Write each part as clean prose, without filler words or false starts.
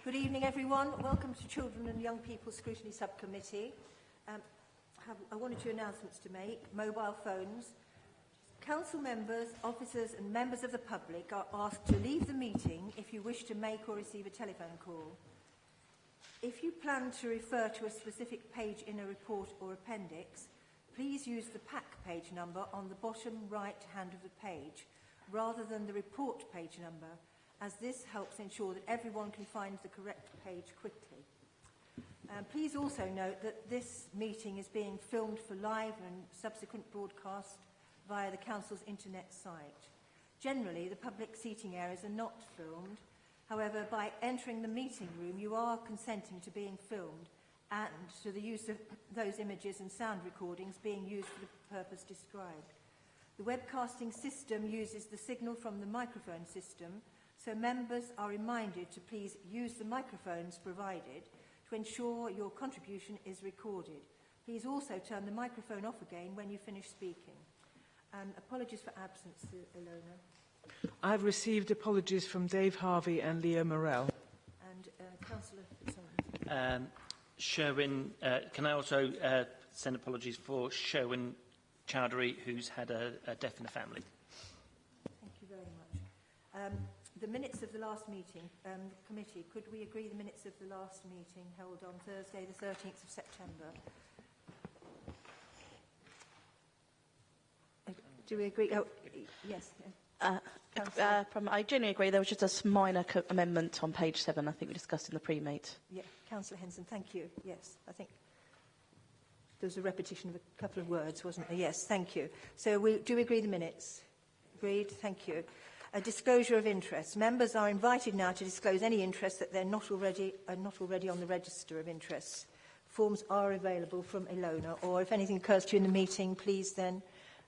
Good evening, everyone. Welcome to Children and Young People Scrutiny Subcommittee. I have one or two announcements to make. Mobile phones. Council members, officers and members of the public are asked to leave the meeting if you wish to make or receive a telephone call. If you plan to refer to a specific page in a report or appendix, please use the pack page number on the bottom right hand of the page rather than the report page number, as this helps ensure that everyone can find the correct page quickly. Please also note that this meeting is being filmed for live and subsequent broadcast via the Council's internet site. Generally, the public seating areas are not filmed. However, by entering the meeting room, you are consenting to being filmed and to the use of those images and sound recordings being used for the purpose described. The webcasting system uses the signal from the microphone system, so members are reminded to please use the microphones provided to ensure your contribution is recorded. Please also turn the microphone off again when you finish speaking. Apologies for absence, Ilona. I've received apologies from Dave Harvey and Leo Morell. And Councillor Sherwin, can I also send apologies for Sherwin Chowdhury, who's had a death in the family? Thank you very much. The minutes of the last meeting, committee, could we agree the minutes of the last meeting held on Thursday, the 13th of September? Do we agree? Oh, yes. I generally agree. There was just a minor amendment on page 7, I think we discussed in the pre-mate. Yeah, Councillor Henson, thank you. Yes, I think there was a repetition of a couple of words, wasn't there? Yes, thank you. So do we agree the minutes? Agreed, thank you. A disclosure of interest. Members are invited now to disclose any interest that they're not already on the register of interests. Forms are available from Ilona, or if anything occurs to you in the meeting, please then,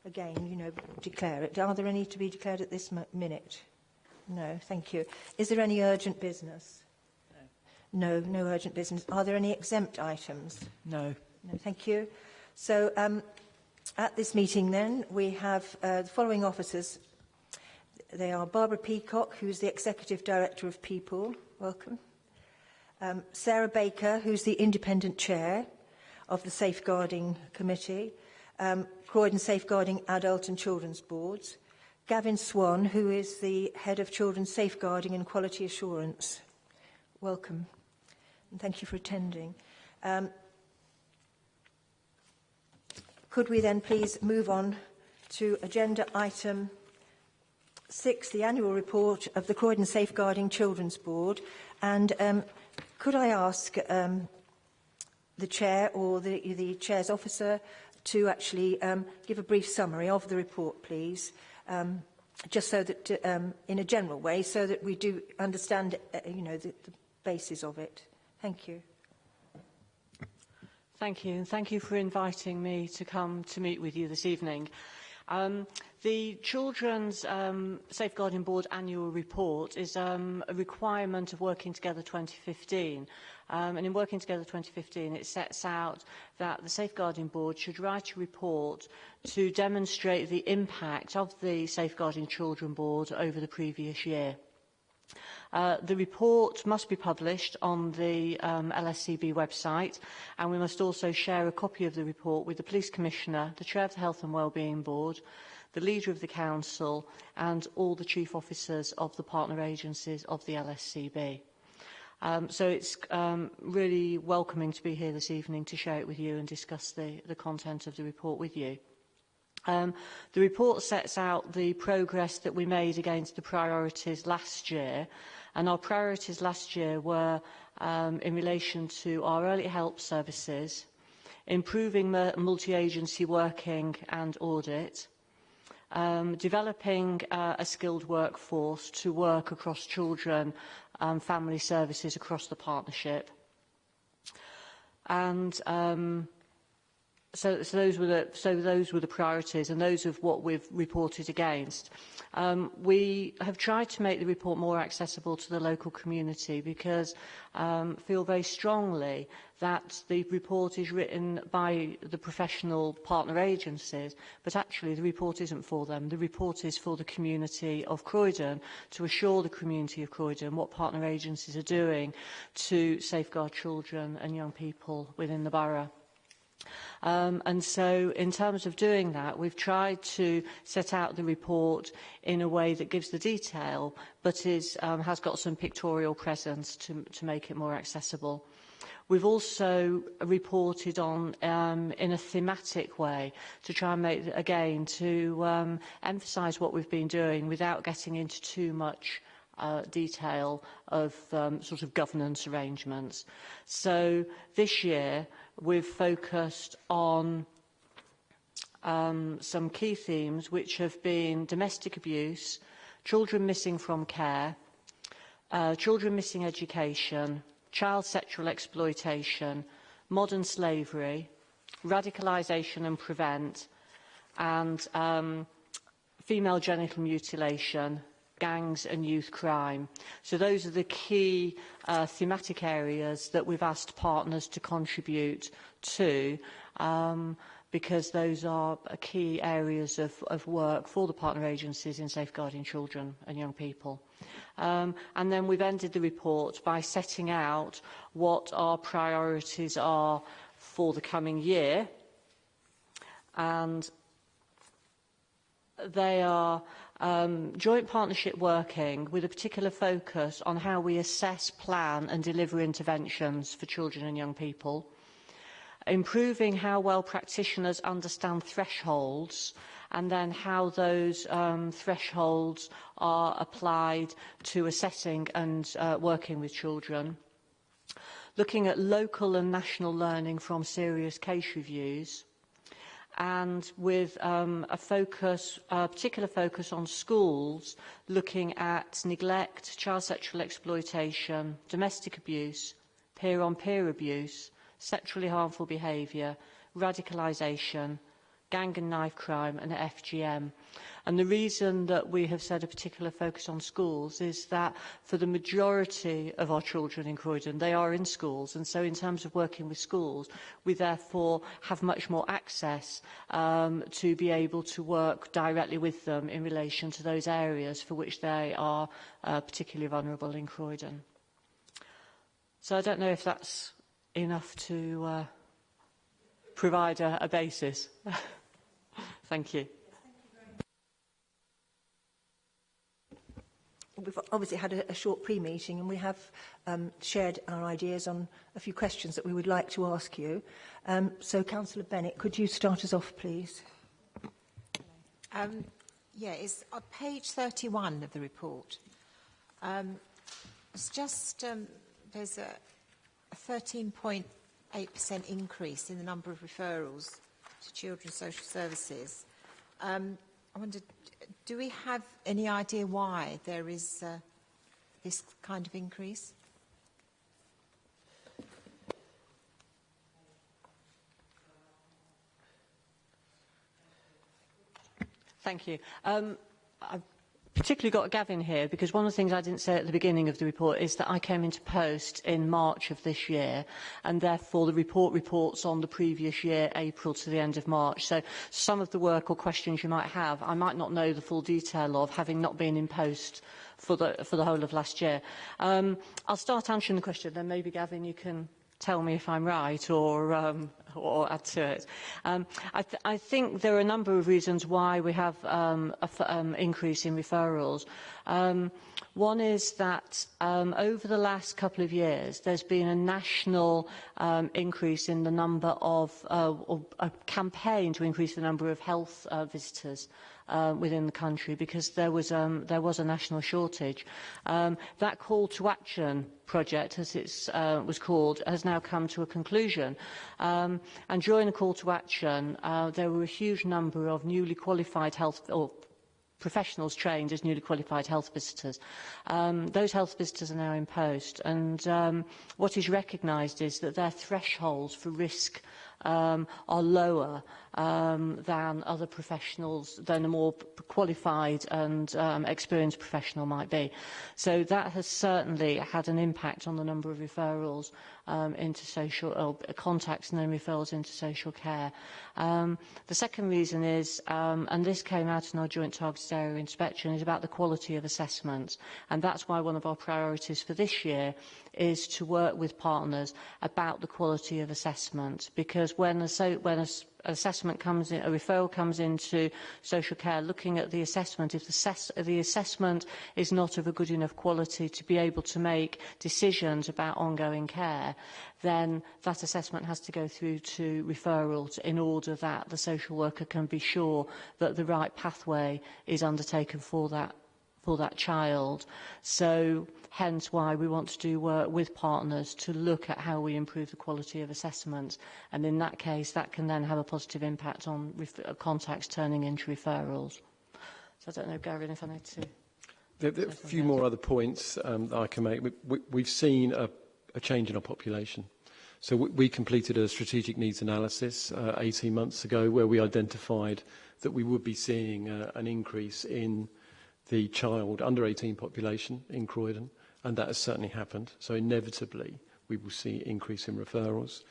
again, declare it. Are there any to be declared at this minute? No, thank you. Is there any urgent business? No, no urgent business. Are there any exempt items? No. No, thank you. So at this meeting then, we have the following officers. They are Barbara Peacock, who's the Executive Director of People. Welcome. Sarah Baker, who's the Independent Chair of the Safeguarding Committee. Croydon Safeguarding Adult and Children's Boards. Gavin Swan, who is the Head of Children's Safeguarding and Quality Assurance. Welcome. And thank you for attending. Could we then please move on to agenda item 6, the annual report of the Croydon Safeguarding Children's Board. And could I ask the Chair or the Chair's officer to actually give a brief summary of the report, please, just so that, in a general way, so that we do understand, the basis of it. Thank you. Thank you, and thank you for inviting me to come to meet with you this evening. The Children's Safeguarding Board annual report is a requirement of Working Together 2015. And in Working Together 2015, it sets out that the Safeguarding Board should write a report to demonstrate the impact of the Safeguarding Children Board over the previous year. The report must be published on the LSCB website, and we must also share a copy of the report with the Police Commissioner, the Chair of the Health and Wellbeing Board, the Leader of the Council, and all the Chief Officers of the partner agencies of the LSCB. So it's really welcoming to be here this evening to share it with you and discuss the content of the report with you. The report sets out the progress that we made against the priorities last year, and our priorities last year were in relation to our early help services, improving multi-agency working and audit, developing a skilled workforce to work across children and family services across the partnership, and So those were the priorities, and those of what we've reported against. We have tried to make the report more accessible to the local community because feel very strongly that the report is written by the professional partner agencies, but actually the report isn't for them. The report is for the community of Croydon, to assure the community of Croydon what partner agencies are doing to safeguard children and young people within the borough. And so in terms of doing that, we've tried to set out the report in a way that gives the detail, but has got some pictorial presence to make it more accessible. We've also reported on in a thematic way to try and make, again, to emphasise what we've been doing without getting into too much detail of sort of governance arrangements. So this year we've focused on some key themes which have been domestic abuse, children missing from care, children missing education, child sexual exploitation, modern slavery, radicalisation and prevent, and female genital mutilation, gangs and youth crime. So those are the key thematic areas that we've asked partners to contribute to, because those are key areas of work for the partner agencies in safeguarding children and young people. And then we've ended the report by setting out what our priorities are for the coming year, and they are joint partnership working with a particular focus on how we assess, plan and deliver interventions for children and young people, improving how well practitioners understand thresholds and then how those thresholds are applied to assessing and working with children, looking at local and national learning from serious case reviews, and with a particular focus on schools, looking at neglect, child sexual exploitation, domestic abuse, peer-on-peer abuse, sexually harmful behaviour, radicalisation, gang and knife crime and FGM. And the reason that we have said a particular focus on schools is that for the majority of our children in Croydon, they are in schools. And so in terms of working with schools, we therefore have much more access to be able to work directly with them in relation to those areas for which they are particularly vulnerable in Croydon. So I don't know if that's enough to provide a basis. Thank you. We've obviously had a short pre-meeting, and we have shared our ideas on a few questions that we would like to ask you. So, Councillor Bennett, could you start us off, please? Yeah, it's on page 31 of the report. It's just, there's a 13.8% increase in the number of referrals to Children's Social Services. I wondered, do we have any idea why there is this kind of increase? Thank you. I've particularly got Gavin here because one of the things I didn't say at the beginning of the report is that I came into post in March of this year, and therefore the report reports on the previous year, April to the end of March. So some of the work or questions you might have, I might not know the full detail of, having not been in post for the whole of last year. I'll start answering the question, then maybe Gavin, you can tell me if I'm right or add to it. I think there are a number of reasons why we have an increase in referrals. One is that over the last couple of years, there's been a national increase in the number of, or a campaign to increase the number of health visitors within the country, because there was a national shortage. That call to action project, as it was called, has now come to a conclusion. And during the call to action, there were a huge number of newly qualified health or professionals trained as newly qualified health visitors. Those health visitors are now in post, and what is recognised is that their thresholds for risk are lower than other professionals, than a more qualified and experienced professional might be. So that has certainly had an impact on the number of referrals into social contacts and then referrals into social care. The second reason is, and this came out in our joint targeted area inspection, is about the quality of assessment. And that's why one of our priorities for this year is to work with partners about the quality of assessment. Because when assessment comes in, a referral comes into social care, looking at the assessment, if the assessment is not of a good enough quality to be able to make decisions about ongoing care, then that assessment has to go through to referrals in order that the social worker can be sure that the right pathway is undertaken for that child. So hence why we want to do work with partners to look at how we improve the quality of assessment, and in that case that can then have a positive impact on contacts turning into referrals. So I don't know, Gary, if I need to... There are a few more other points that I can make. We've seen a change in our population. So we completed a strategic needs analysis 18 months ago where we identified that we would be seeing an increase in the child under 18 population in Croydon, and that has certainly happened. So inevitably we will see an increase in referrals.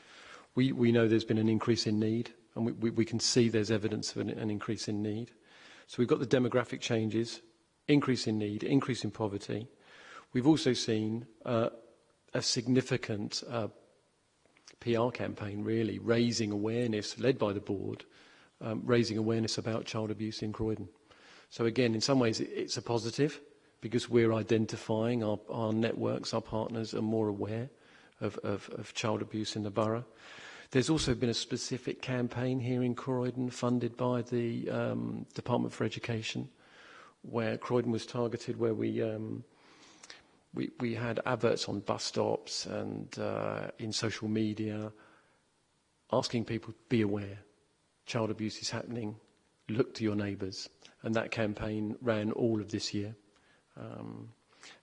We know there's been an increase in need, and we can see there's evidence of an increase in need. So we've got the demographic changes, increase in need, increase in poverty. We've also seen a significant PR campaign, really, raising awareness, led by the board, raising awareness about child abuse in Croydon. So again, in some ways, it's a positive because we're identifying our networks, our partners are more aware of child abuse in the borough. There's also been a specific campaign here in Croydon funded by the Department for Education, where Croydon was targeted, where we had adverts on bus stops and in social media asking people to be aware. Child abuse is happening. Look to your neighbours. And that campaign ran all of this year.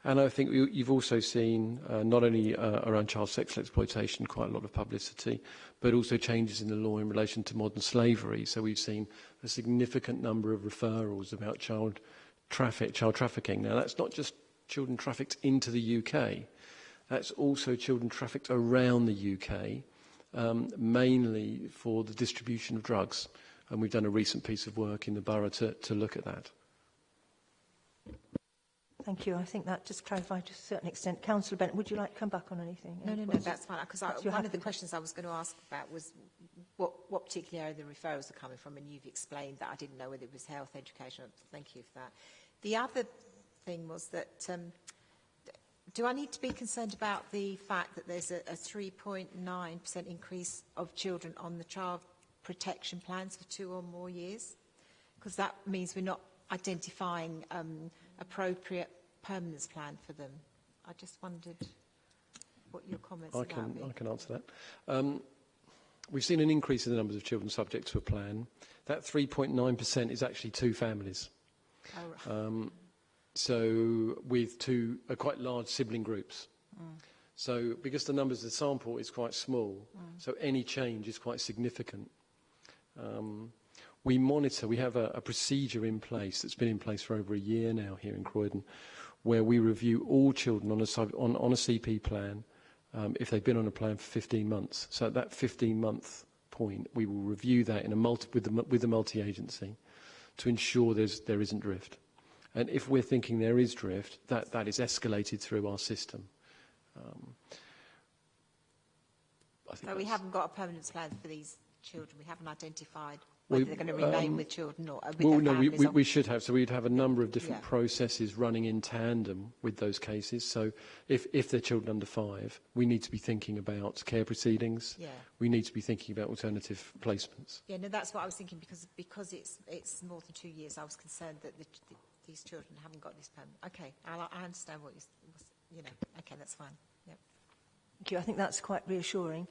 And I think you've also seen not only around child sexual exploitation quite a lot of publicity, but also changes in the law in relation to modern slavery. So we've seen a significant number of referrals about child trafficking. Now, that's not just children trafficked into the UK. That's also children trafficked around the UK, mainly for the distribution of drugs. And we've done a recent piece of work in the borough to look at that. Thank you. I think that just clarified to a certain extent. Councillor Bennett, would you like to come back on anything? No, that's fine. Because one of the questions I was going to ask about was what particular area the referrals are coming from, and you've explained that. I didn't know whether it was health, education. Thank you for that. The other thing was that do I need to be concerned about the fact that there's a 3.9% increase of children on the child protection plans for 2 or more years? Because that means we're not identifying appropriate permanence plan for them. I just wondered what your comments about me. I can answer that. We've seen an increase in the numbers of children subject to a plan. That 3.9% is actually 2 families. Oh, right. So with 2 quite large sibling groups. So because the numbers of the sample is quite small, so any change is quite significant. We monitor, we have a procedure in place that's been in place for over a year now here in Croydon, where we review all children on a CP plan if they've been on a plan for 15 months. So at that 15-month point, we will review that with the multi-agency to ensure there isn't drift. And if we're thinking there is drift, that is escalated through our system. So we haven't got a permanence plan for these children. We haven't identified whether they're going to remain with children or with well, their no, families. we should have. So we'd have a number of different processes running in tandem with those cases. So if they're children under 5, we need to be thinking about care proceedings. Yeah. We need to be thinking about alternative placements. Yeah, no, that's what I was thinking, because it's more than 2 years. I was concerned that these children haven't got this permanent. Okay, I understand what you know. Okay, that's fine. Yep. Thank you. I think that's quite reassuring.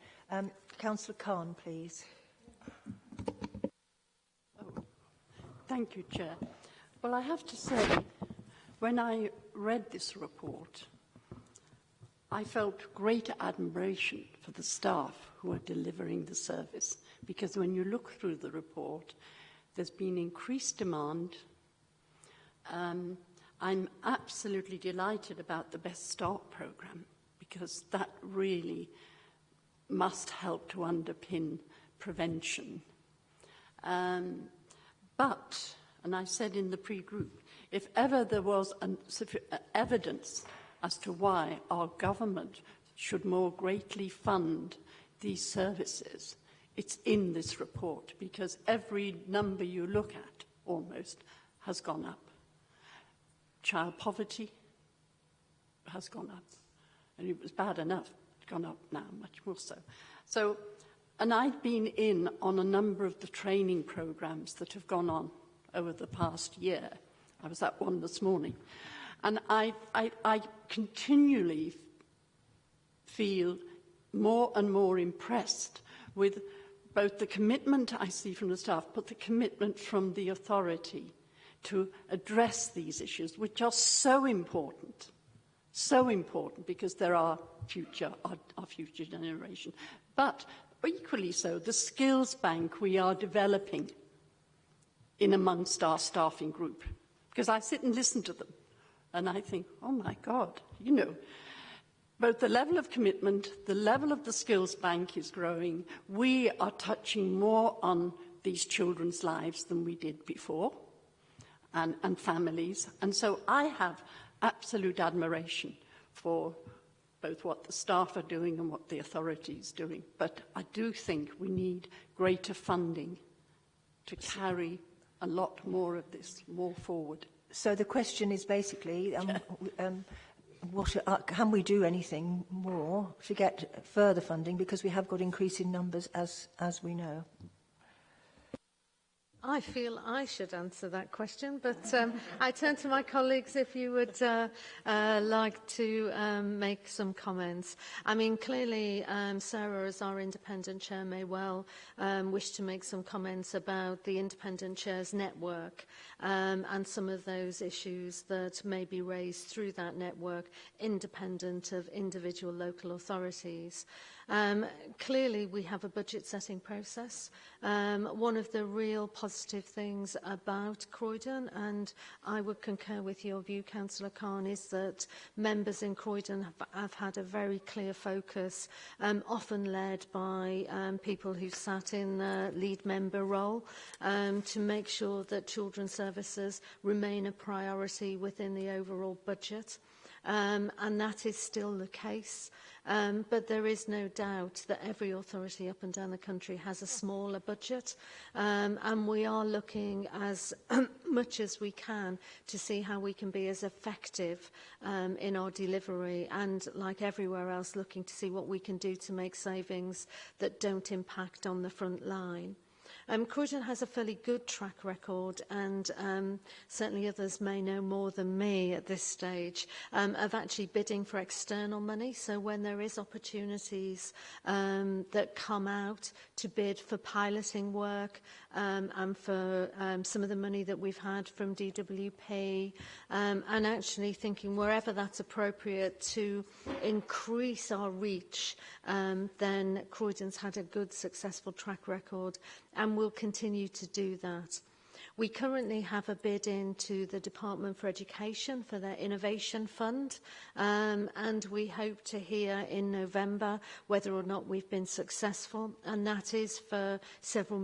Councillor Khan, please. Thank you, Chair. Well, I have to say, when I read this report, I felt great admiration for the staff who are delivering the service, because when you look through the report, there's been increased demand. I'm absolutely delighted about the Best Start programme, because that really must help to underpin prevention. But, and I said in the pre-group, if ever there was evidence as to why our government should more greatly fund these services, it's in this report, because every number you look at, almost, has gone up. Child poverty has gone up, and it was bad enough, it's gone up now, much more so. So, and I've been in on a number of the training programmes that have gone on over the past year. I was at one this morning. And I continually feel more and more impressed with both the commitment I see from the staff, but the commitment from the authority to address these issues, which are so important because they're our future generation. But equally so, the skills bank we are developing in amongst our staffing group, because I sit and listen to them. And I think, oh my God, you know, both the level of commitment, the level of the skills bank is growing. We are touching more on these children's lives than we did before, and families. And so I have absolute admiration for both what the staff are doing and what the authority is doing. But I do think we need greater funding to carry a lot more of this more forward. So the question is basically, can we do anything more to get further funding, because we have got increasing numbers as we know? I feel I should answer that question, but I turn to my colleagues if you would like to make some comments. I mean, clearly, Sarah, as our independent chair, may well wish to make some comments about the independent chairs network and some of those issues that may be raised through that network, independent of individual local authorities. Clearly, we have a budget setting process. One of the real positive things about Croydon, and I would concur with your view, Councillor Khan, is that members in Croydon have had a very clear focus, often led by people who sat in the lead member role, to make sure that children's services remain a priority within the overall budget. And that is still the case. But there is no doubt that every authority up and down the country has a smaller budget, and we are looking as much as we can to see how we can be as effective in our delivery, and like everywhere else, looking to see what we can do to make savings that don't impact on the front line. Croydon has a fairly good track record, and certainly others may know more than me at this stage, of actually bidding for external money. So when there is opportunities that come out to bid for piloting work and for some of the money that we've had from DWP, and actually thinking wherever that's appropriate to increase our reach, then Croydon's had a good, successful track record, and will continue to do that. We currently have a bid into the Department for Education for their Innovation Fund, and we hope to hear in November whether or not we've been successful, and that is for several £1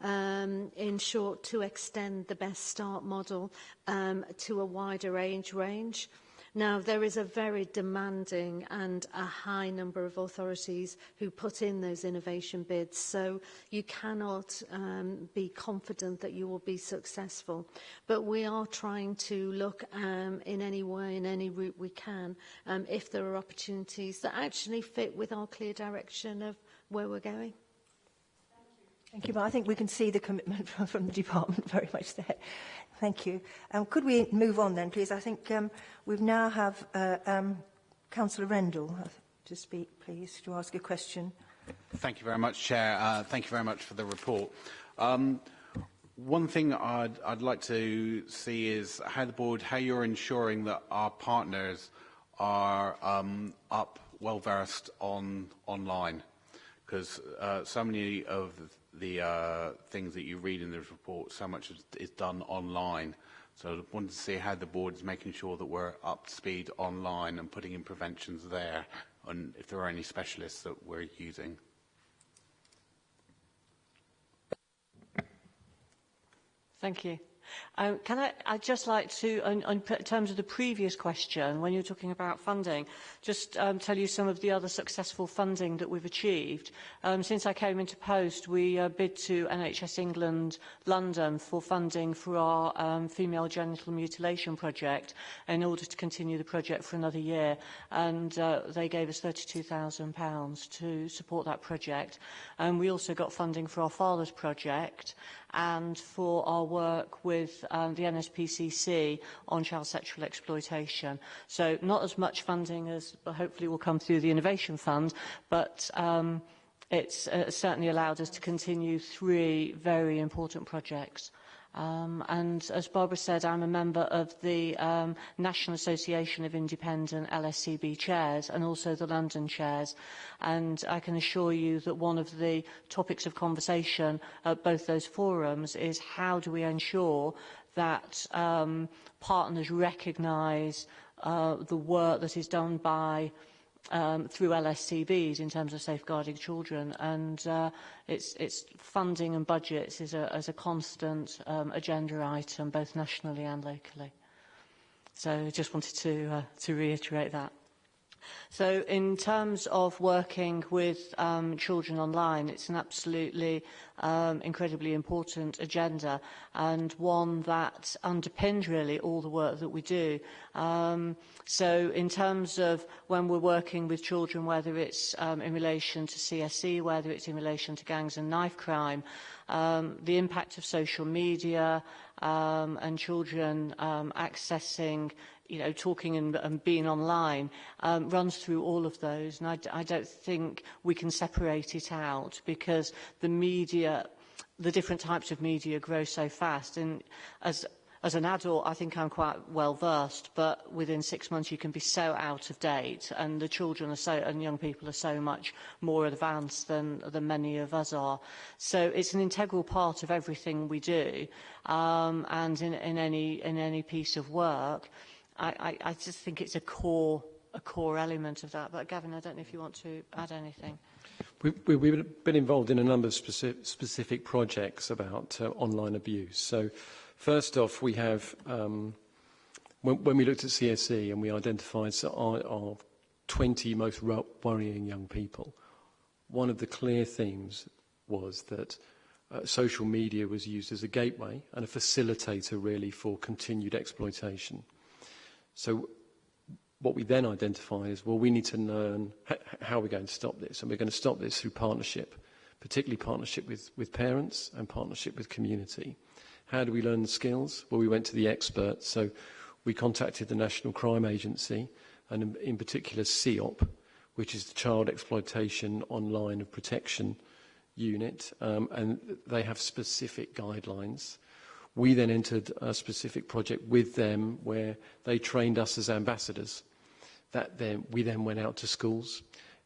million, in short, to extend the Best Start model to a wider age range. Now, there is a very demanding and a high number of authorities who put in those innovation bids, so you cannot be confident that you will be successful. But we are trying to look in any way, in any route we can, if there are opportunities that actually fit with our clear direction of where we're going. Thank you, but I think we can see the commitment from the department very much there. Thank you. Could we move on then, please? I think we now have Councillor Rendell to speak, please, to ask a question. Thank you very much, Chair. Thank you very much for the report. One thing I'd like to see is how you're ensuring that our partners are up well-versed online, because so many of the things that you read in this report, so much is done online. So I wanted to see how the board is making sure that we're up to speed online and putting in preventions there, and if there are any specialists that we're using. Thank you. I'd just like to, in terms of the previous question, when you're talking about funding, just tell you some of the other successful funding that we've achieved. Since I came into post, we bid to NHS England London for funding for our female genital mutilation project in order to continue the project for another year. And they gave us £32,000 to support that project. And we also got funding for our Father's project and for our work with the NSPCC on child sexual exploitation. So not as much funding as hopefully will come through the Innovation Fund, but it's certainly allowed us to continue 3 very important projects. And as Barbara said, I'm a member of the National Association of Independent LSCB chairs and also the London chairs. And I can assure you that one of the topics of conversation at both those forums is how do we ensure that partners recognise the work that is done by through LSCBs in terms of safeguarding children, and it's funding and budgets is a constant agenda item, both nationally and locally. So I just wanted to reiterate that. So in terms of working with children online, it's an absolutely incredibly important agenda and one that underpins really all the work that we do. So in terms of when we're working with children, whether it's in relation to CSE, whether it's in relation to gangs and knife crime, the impact of social media and children accessing, talking and being online runs through all of those. And I don't think we can separate it out because the media, the different types of media grow so fast. And as an adult, I think I'm quite well versed, but within 6 months you can be so out of date, and the children are and young people are so much more advanced than many of us are. So it's an integral part of everything we do, and in any piece of work. I just think it's a core element of that. But Gavin, I don't know if you want to add anything. We've been involved in a number of specific projects about online abuse. So first off, we have, when we looked at CSE and we identified our 20 most worrying young people, one of the clear themes was that social media was used as a gateway and a facilitator really for continued exploitation. So what we then identify is, well, we need to learn how we're going to stop this. And we're going to stop this through partnership, particularly partnership with parents and partnership with community. How do we learn the skills? Well, we went to the experts. So we contacted the National Crime Agency, and in particular CEOP, which is the Child Exploitation Online of Protection Unit, and they have specific guidelines. We then entered a specific project with them where they trained us as ambassadors. We then went out to schools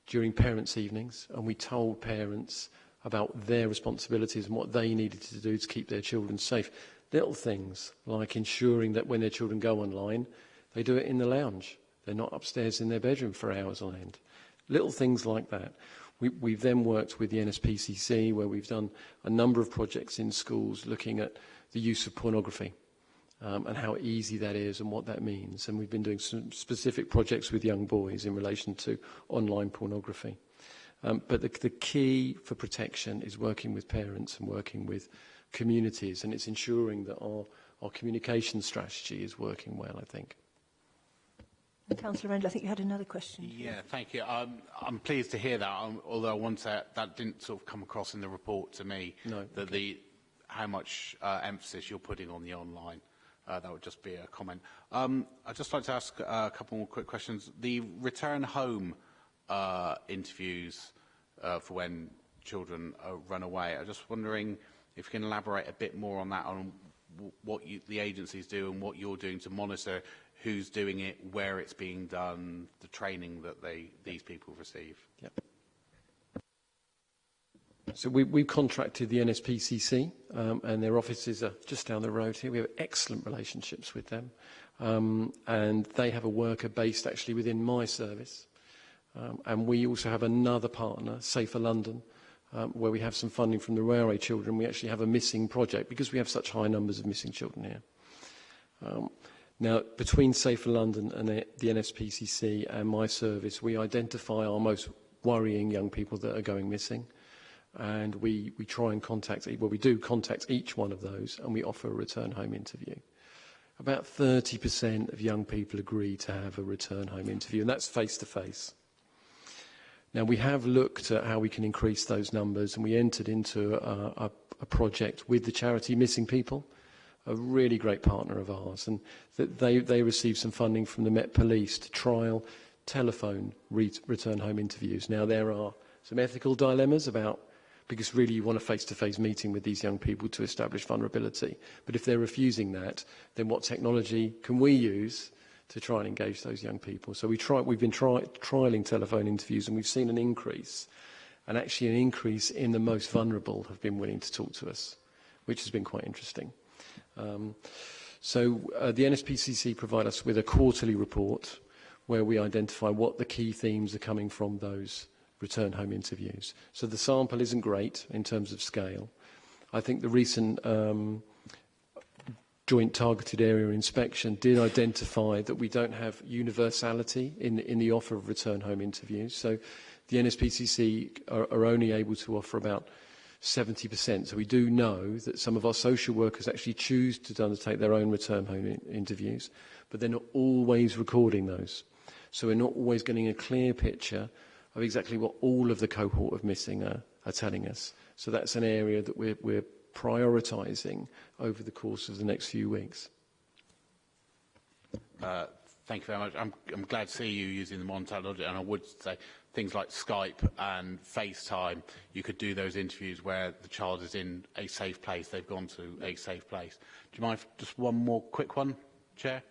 during parents' evenings, and we told parents about their responsibilities and what they needed to do to keep their children safe. Little things like ensuring that when their children go online, they do it in the lounge. They're not upstairs in their bedroom for hours on end. Little things like that. We've then worked with the NSPCC, where we've done a number of projects in schools looking at the use of pornography and how easy that is and what that means. And we've been doing some specific projects with young boys in relation to online pornography. But the key for protection is working with parents and working with communities, and it's ensuring that our communication strategy is working well, I think. Councillor Rendell, I think you had another question. Yeah, thank you. I'm pleased to hear that, although I want to, that didn't sort of come across in the report to me, no, that okay. How much emphasis you're putting on the online. That would just be a comment. I'd just like to ask a couple more quick questions. The return home interviews for when children run away, I'm just wondering if you can elaborate a bit more on that, on the agencies do and what you're doing to monitor who's doing it, where it's being done, the training that these people receive. Yep. So we've contracted the NSPCC, and their offices are just down the road here. We have excellent relationships with them, and they have a worker based actually within my service. And we also have another partner, Safer London, where we have some funding from the Railway Children. We actually have a missing project because we have such high numbers of missing children here. Now, between Safer London and the NSPCC and my service, we identify our most worrying young people that are going missing. And we try and contact, well, we do contact each one of those, and we offer a return home interview. About 30% of young people agree to have a return home interview, and that's face-to-face. Now, we have looked at how we can increase those numbers, and we entered into a project with the charity Missing People, a really great partner of ours, and they received some funding from the Met Police to trial telephone return home interviews. Now, there are some ethical dilemmas about, because really you want a face-to-face meeting with these young people to establish vulnerability. But if they're refusing that, then what technology can we use to try and engage those young people? So we've been trialling telephone interviews, and we've seen an increase, and actually an increase in the most vulnerable have been willing to talk to us, which has been quite interesting. The NSPCC provide us with a quarterly report where we identify what the key themes are coming from those return home interviews. So the sample isn't great in terms of scale. I think the recent joint targeted area inspection did identify that we don't have universality in the offer of return home interviews. So the NSPCC are only able to offer about 70%. So we do know that some of our social workers actually choose to undertake their own return home interviews, but they're not always recording those. So we're not always getting a clear picture of exactly what all of the cohort of missing are telling us. So that's an area that we're prioritising over the course of the next few weeks. Thank you very much. I'm glad to see you using the modern technology, and I would say things like Skype and FaceTime, you could do those interviews where the child is in a safe place, they've gone to a safe place. Do you mind just one more quick one, Chair?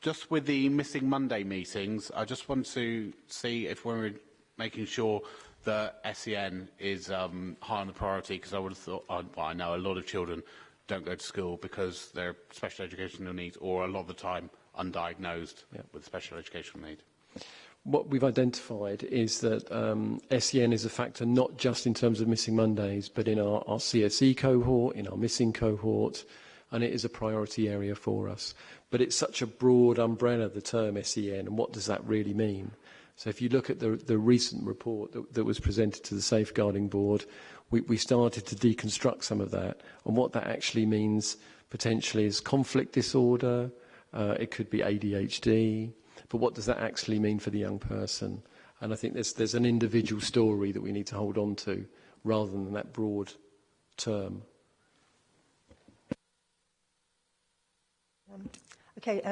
Just with the Missing Monday meetings, I just want to see if we're making sure that SEN is high on the priority, because I would have thought, I know a lot of children don't go to school because they're special educational needs, or a lot of the time undiagnosed with special educational need. What we've identified is that SEN is a factor not just in terms of Missing Mondays, but in our CSE cohort, in our missing cohort, and it is a priority area for us. But it's such a broad umbrella, the term SEN, and what does that really mean? So if you look at the recent report that was presented to the Safeguarding Board, we started to deconstruct some of that, and what that actually means potentially is conflict disorder, it could be ADHD, but what does that actually mean for the young person? And I think there's an individual story that we need to hold on to, rather than that broad term.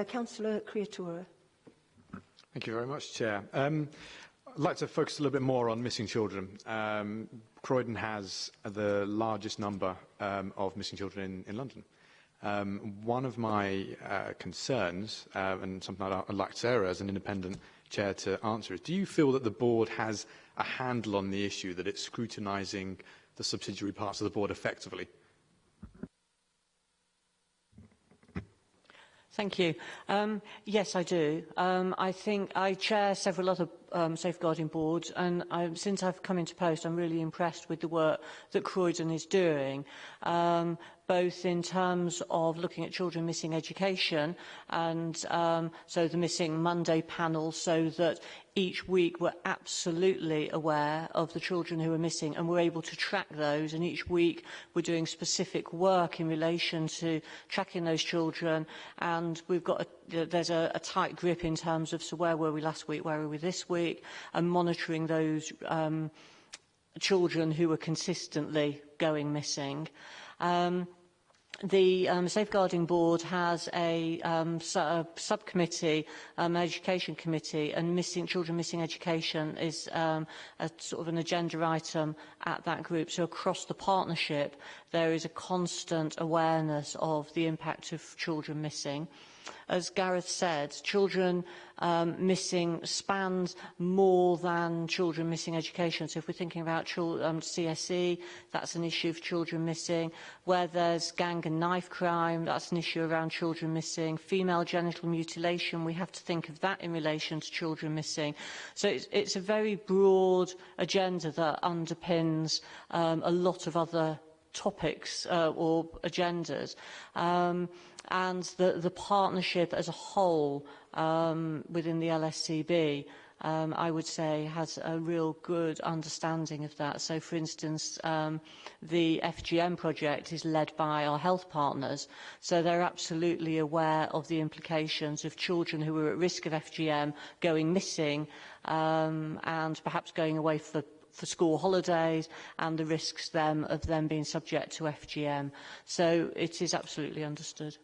Councillor Creatura. Thank you very much, Chair. I'd like to focus a little bit more on missing children. Croydon has the largest number of missing children in London. One of my concerns, and something I'd like Sarah as an independent chair to answer, is do you feel that the board has a handle on the issue, that it's scrutinising the subsidiary parts of the board effectively? Thank you. Yes, I do. I think I chair several other safeguarding boards, and since I've come into post, I'm really impressed with the work that Croydon is doing, both in terms of looking at children missing education, and so the Missing Monday panel, so that each week we're absolutely aware of the children who are missing, and we're able to track those, and each week we're doing specific work in relation to tracking those children, and we've got there's a tight grip in terms of, so where were we last week, where were we this week, and monitoring those children who are consistently going missing. the Safeguarding Board has a subcommittee, education committee, and children missing education is a sort of an agenda item at that group. So across the partnership, there is a constant awareness of the impact of children missing. As Gareth said, children missing spans more than children missing education. So if we're thinking about CSE, that's an issue for children missing. Where there's gang and knife crime, that's an issue around children missing. Female genital mutilation, we have to think of that in relation to children missing. So it's a very broad agenda that underpins a lot of other topics or agendas. And the partnership as a whole within the LSCB, I would say, has a real good understanding of that. So, for instance, the FGM project is led by our health partners, so they're absolutely aware of the implications of children who are at risk of FGM going missing and perhaps going away for school holidays, and the risks of them being subject to FGM. So it is absolutely understood.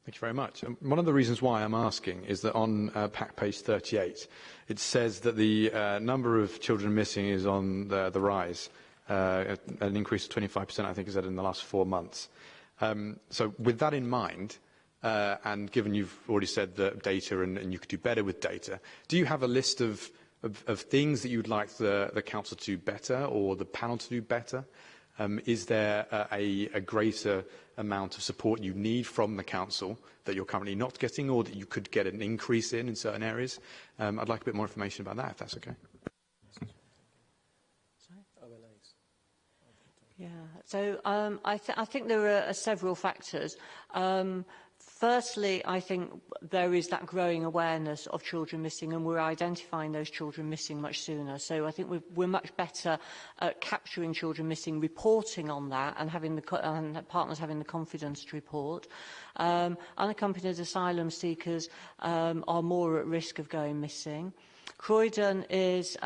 Thank you very much. One of the reasons why I'm asking is that on pack page 38, it says that the number of children missing is on the rise, an increase of 25%, I think, is that in the last 4 months. So with that in mind, and given you've already said that data and you could do better with data, do you have a list of things that you'd like the council to do better or the panel to do better? Is there a greater amount of support you need from the council that you're currently not getting, or that you could get an increase in certain areas? I'd like a bit more information about that, if that's okay. Yeah, so I think there are several factors. Firstly, I think there is that growing awareness of children missing, and we're identifying those children missing much sooner. So I think we're much better at capturing children missing, reporting on that, and having and partners having the confidence to report. Unaccompanied asylum seekers are more at risk of going missing. Croydon is,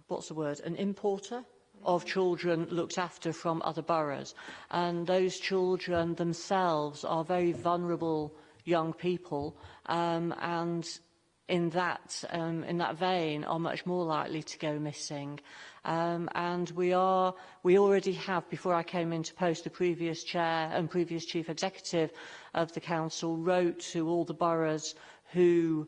what's the word, an importer of children looked after from other boroughs, and those children themselves are very vulnerable young people, and in that vein are much more likely to go missing. And we already have, before I came into post, the previous chair and previous chief executive of the council wrote to all the boroughs who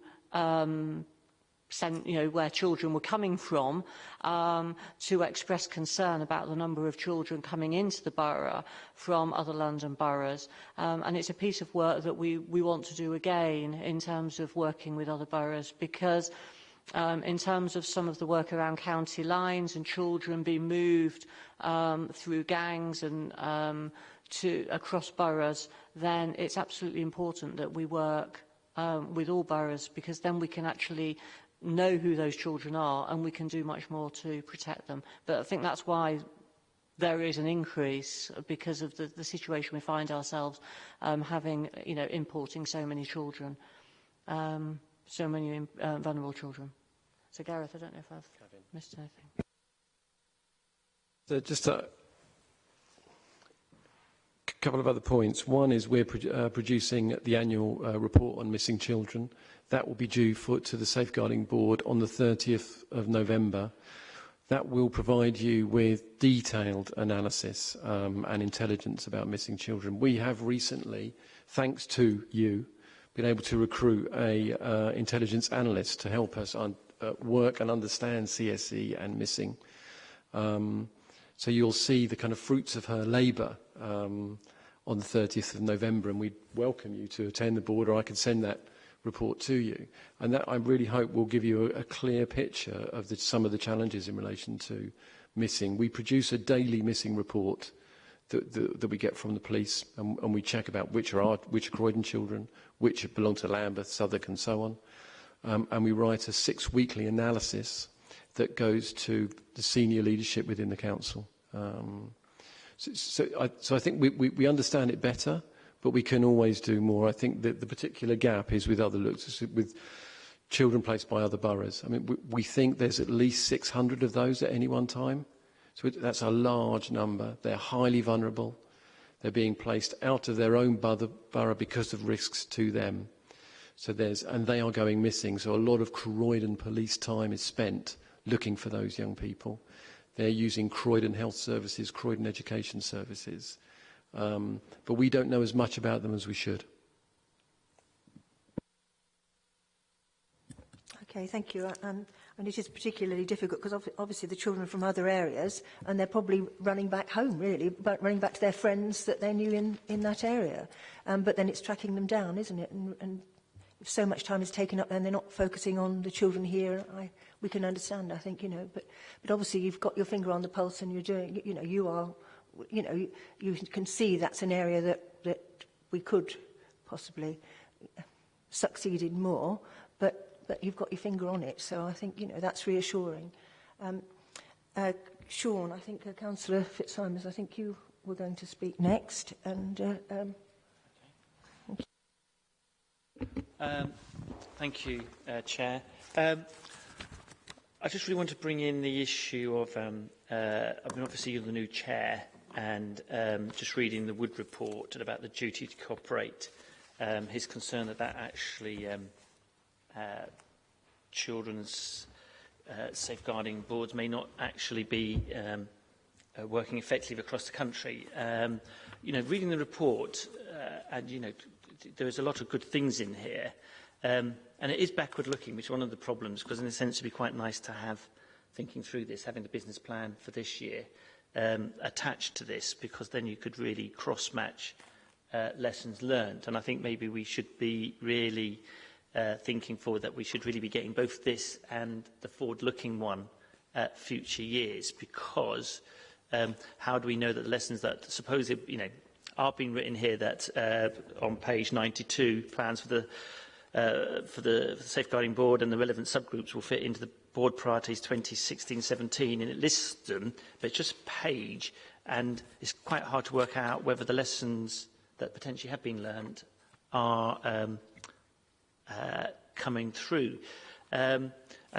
where children were coming from, to express concern about the number of children coming into the borough from other London boroughs. And it's a piece of work that we want to do again in terms of working with other boroughs, because in terms of some of the work around county lines and children being moved through gangs and across boroughs, then it's absolutely important that we work with all boroughs, because then we can actually know who those children are and we can do much more to protect them. But I think that's why there is an increase, because of the situation we find ourselves having, importing so many children, so many vulnerable children. So, Gareth, I don't know if I've missed anything. So just a couple of other points. One is we're producing the annual report on missing children. That will be due to the Safeguarding Board on the 30th of November. That will provide you with detailed analysis and intelligence about missing children. We have recently, thanks to you, been able to recruit a intelligence analyst to help us work and understand CSE and missing. So you'll see the kind of fruits of her labour on the 30th of November, and we'd welcome you to attend the board, or I can send that report to you. And that, I really hope, will give you a clear picture of some of the challenges in relation to missing. We produce a daily missing report that we get from the police, and we check about which are Croydon children, which belong to Lambeth, Southwark and so on. And we write a 6-weekly analysis that goes to the senior leadership within the council. So I think we understand it better, but we can always do more. I think that the particular gap is with other looks, with children placed by other boroughs. I mean, we think there's at least 600 of those at any one time. So that's a large number. They're highly vulnerable. They're being placed out of their own borough because of risks to them. So and they are going missing. So a lot of Croydon police time is spent looking for those young people. They're using Croydon Health Services, Croydon Education Services. But we don't know as much about them as we should. Okay, thank you. And it is particularly difficult because obviously the children are from other areas and they're probably running back home, really, but running back to their friends that they knew in that area. But then it's tracking them down, isn't it? And if so much time is taken up and they're not focusing on the children here, we can understand, I think, but obviously you've got your finger on the pulse and you're doing, you can see that's an area that we could possibly succeed in more, but you've got your finger on it, so I think, that's reassuring. Sean, I think Councillor Fitzsimons, I think you were going to speak next, and thank you, Chair. I just really want to bring in the issue of, obviously you're the new Chair, and just reading the Wood report about the duty to cooperate, his concern that actually children's safeguarding boards may not actually be working effectively across the country. Reading the report, and there is a lot of good things in here, and it is backward-looking, which is one of the problems, because in a sense it would be quite nice to have, thinking through this, having the business plan for this year attached to this, because then you could really cross-match lessons learned. And I think maybe we should be really thinking forward that we should really be getting both this and the forward-looking one at future years, because how do we know that the lessons that supposedly, are being written here, that on page 92, plans for the Safeguarding Board and the relevant subgroups will fit into the board priorities 2016-17, and it lists them, but it's just a page, and it's quite hard to work out whether the lessons that potentially have been learned are coming through. And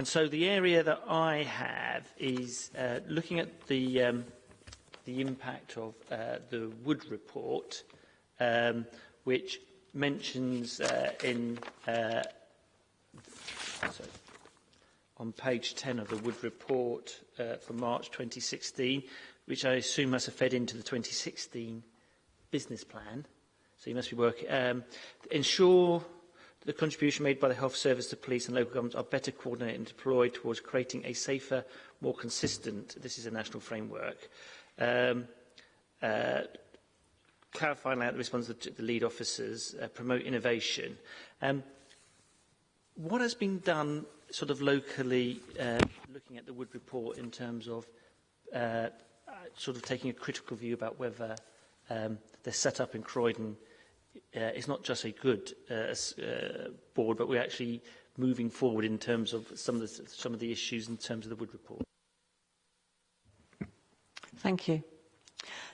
so the area that I have is looking at the impact of the Wood report, which mentions on page 10 of the Wood report for March 2016, which I assume must have fed into the 2016 business plan. So you must be working. Ensure the contribution made by the health service to police and local governments are better coordinated and deployed towards creating a safer, more consistent, this is a national framework, clarify and lay out the responsibility of the lead officers, promote innovation. What has been done sort of locally, looking at the Wood report in terms of sort of taking a critical view about whether the setup in Croydon is not just a good board, but we're actually moving forward in terms of some of the issues in terms of the Wood report? Thank you.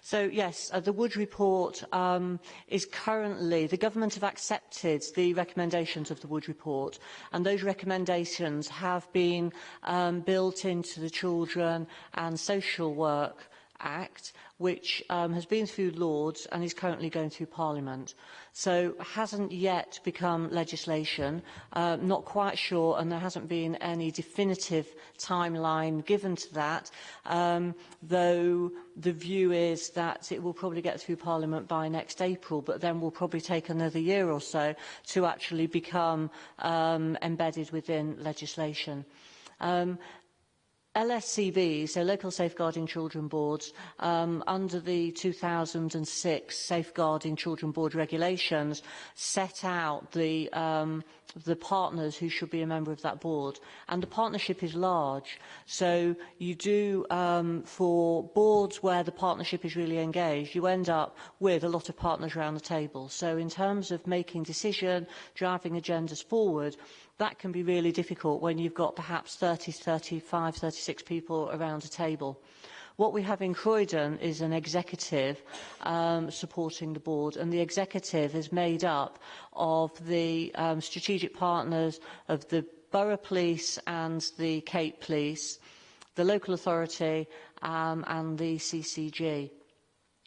So, yes, the Wood report is currently, the government have accepted the recommendations of the Wood report, and those recommendations have been built into the Children and Social Work Act, which has been through Lords and is currently going through Parliament. So hasn't yet become legislation, not quite sure, and there hasn't been any definitive timeline given to that, though the view is that it will probably get through Parliament by next April, but then will probably take another year or so to actually become embedded within legislation. LSCBs, so Local Safeguarding Children Boards, under the 2006 Safeguarding Children Board regulations, set out the partners who should be a member of that board. And the partnership is large. So you do, for boards where the partnership is really engaged, you end up with a lot of partners around the table. So in terms of making decisions, driving agendas forward, that can be really difficult when you've got perhaps 30, 35, 36 people around a table. What we have in Croydon is an executive supporting the board, and the executive is made up of the strategic partners of the Borough Police and the Cape Police, the local authority and the CCG.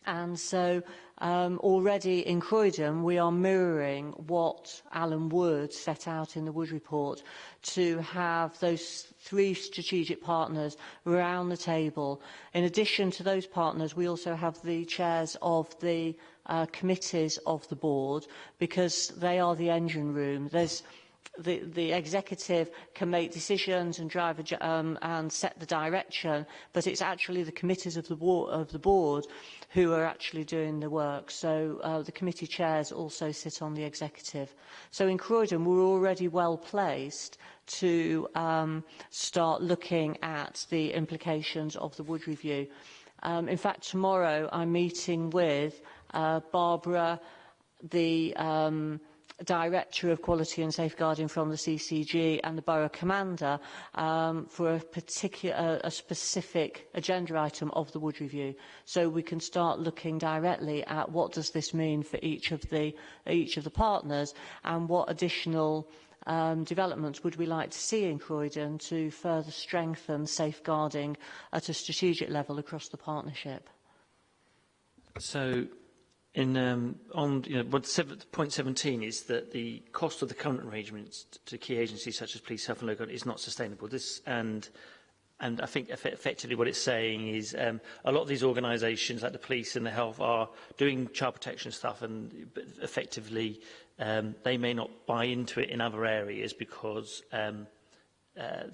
And so already in Croydon, we are mirroring what Alan Wood set out in the Wood report, to have those 3 strategic partners around the table. In addition to those partners, we also have the chairs of the committees of the board, because they are the engine room. There's the executive can make decisions and drive and set the direction, but it's actually the committees of the board who are actually doing the work. So the committee chairs also sit on the executive. So in Croydon, we're already well placed to start looking at the implications of the Wood Review. In fact, tomorrow I'm meeting with Barbara, the Director of Quality and Safeguarding from the CCG, and the Borough Commander for a specific agenda item of the Wood Review, so we can start looking directly at what does this mean for each of the partners, and what additional developments would we like to see in Croydon to further strengthen safeguarding at a strategic level across the partnership. So, point 17 is that the cost of the current arrangements to key agencies such as police, health and local is not sustainable. And I think effectively what it's saying is a lot of these organisations like the police and the health are doing child protection stuff, but effectively they may not buy into it in other areas because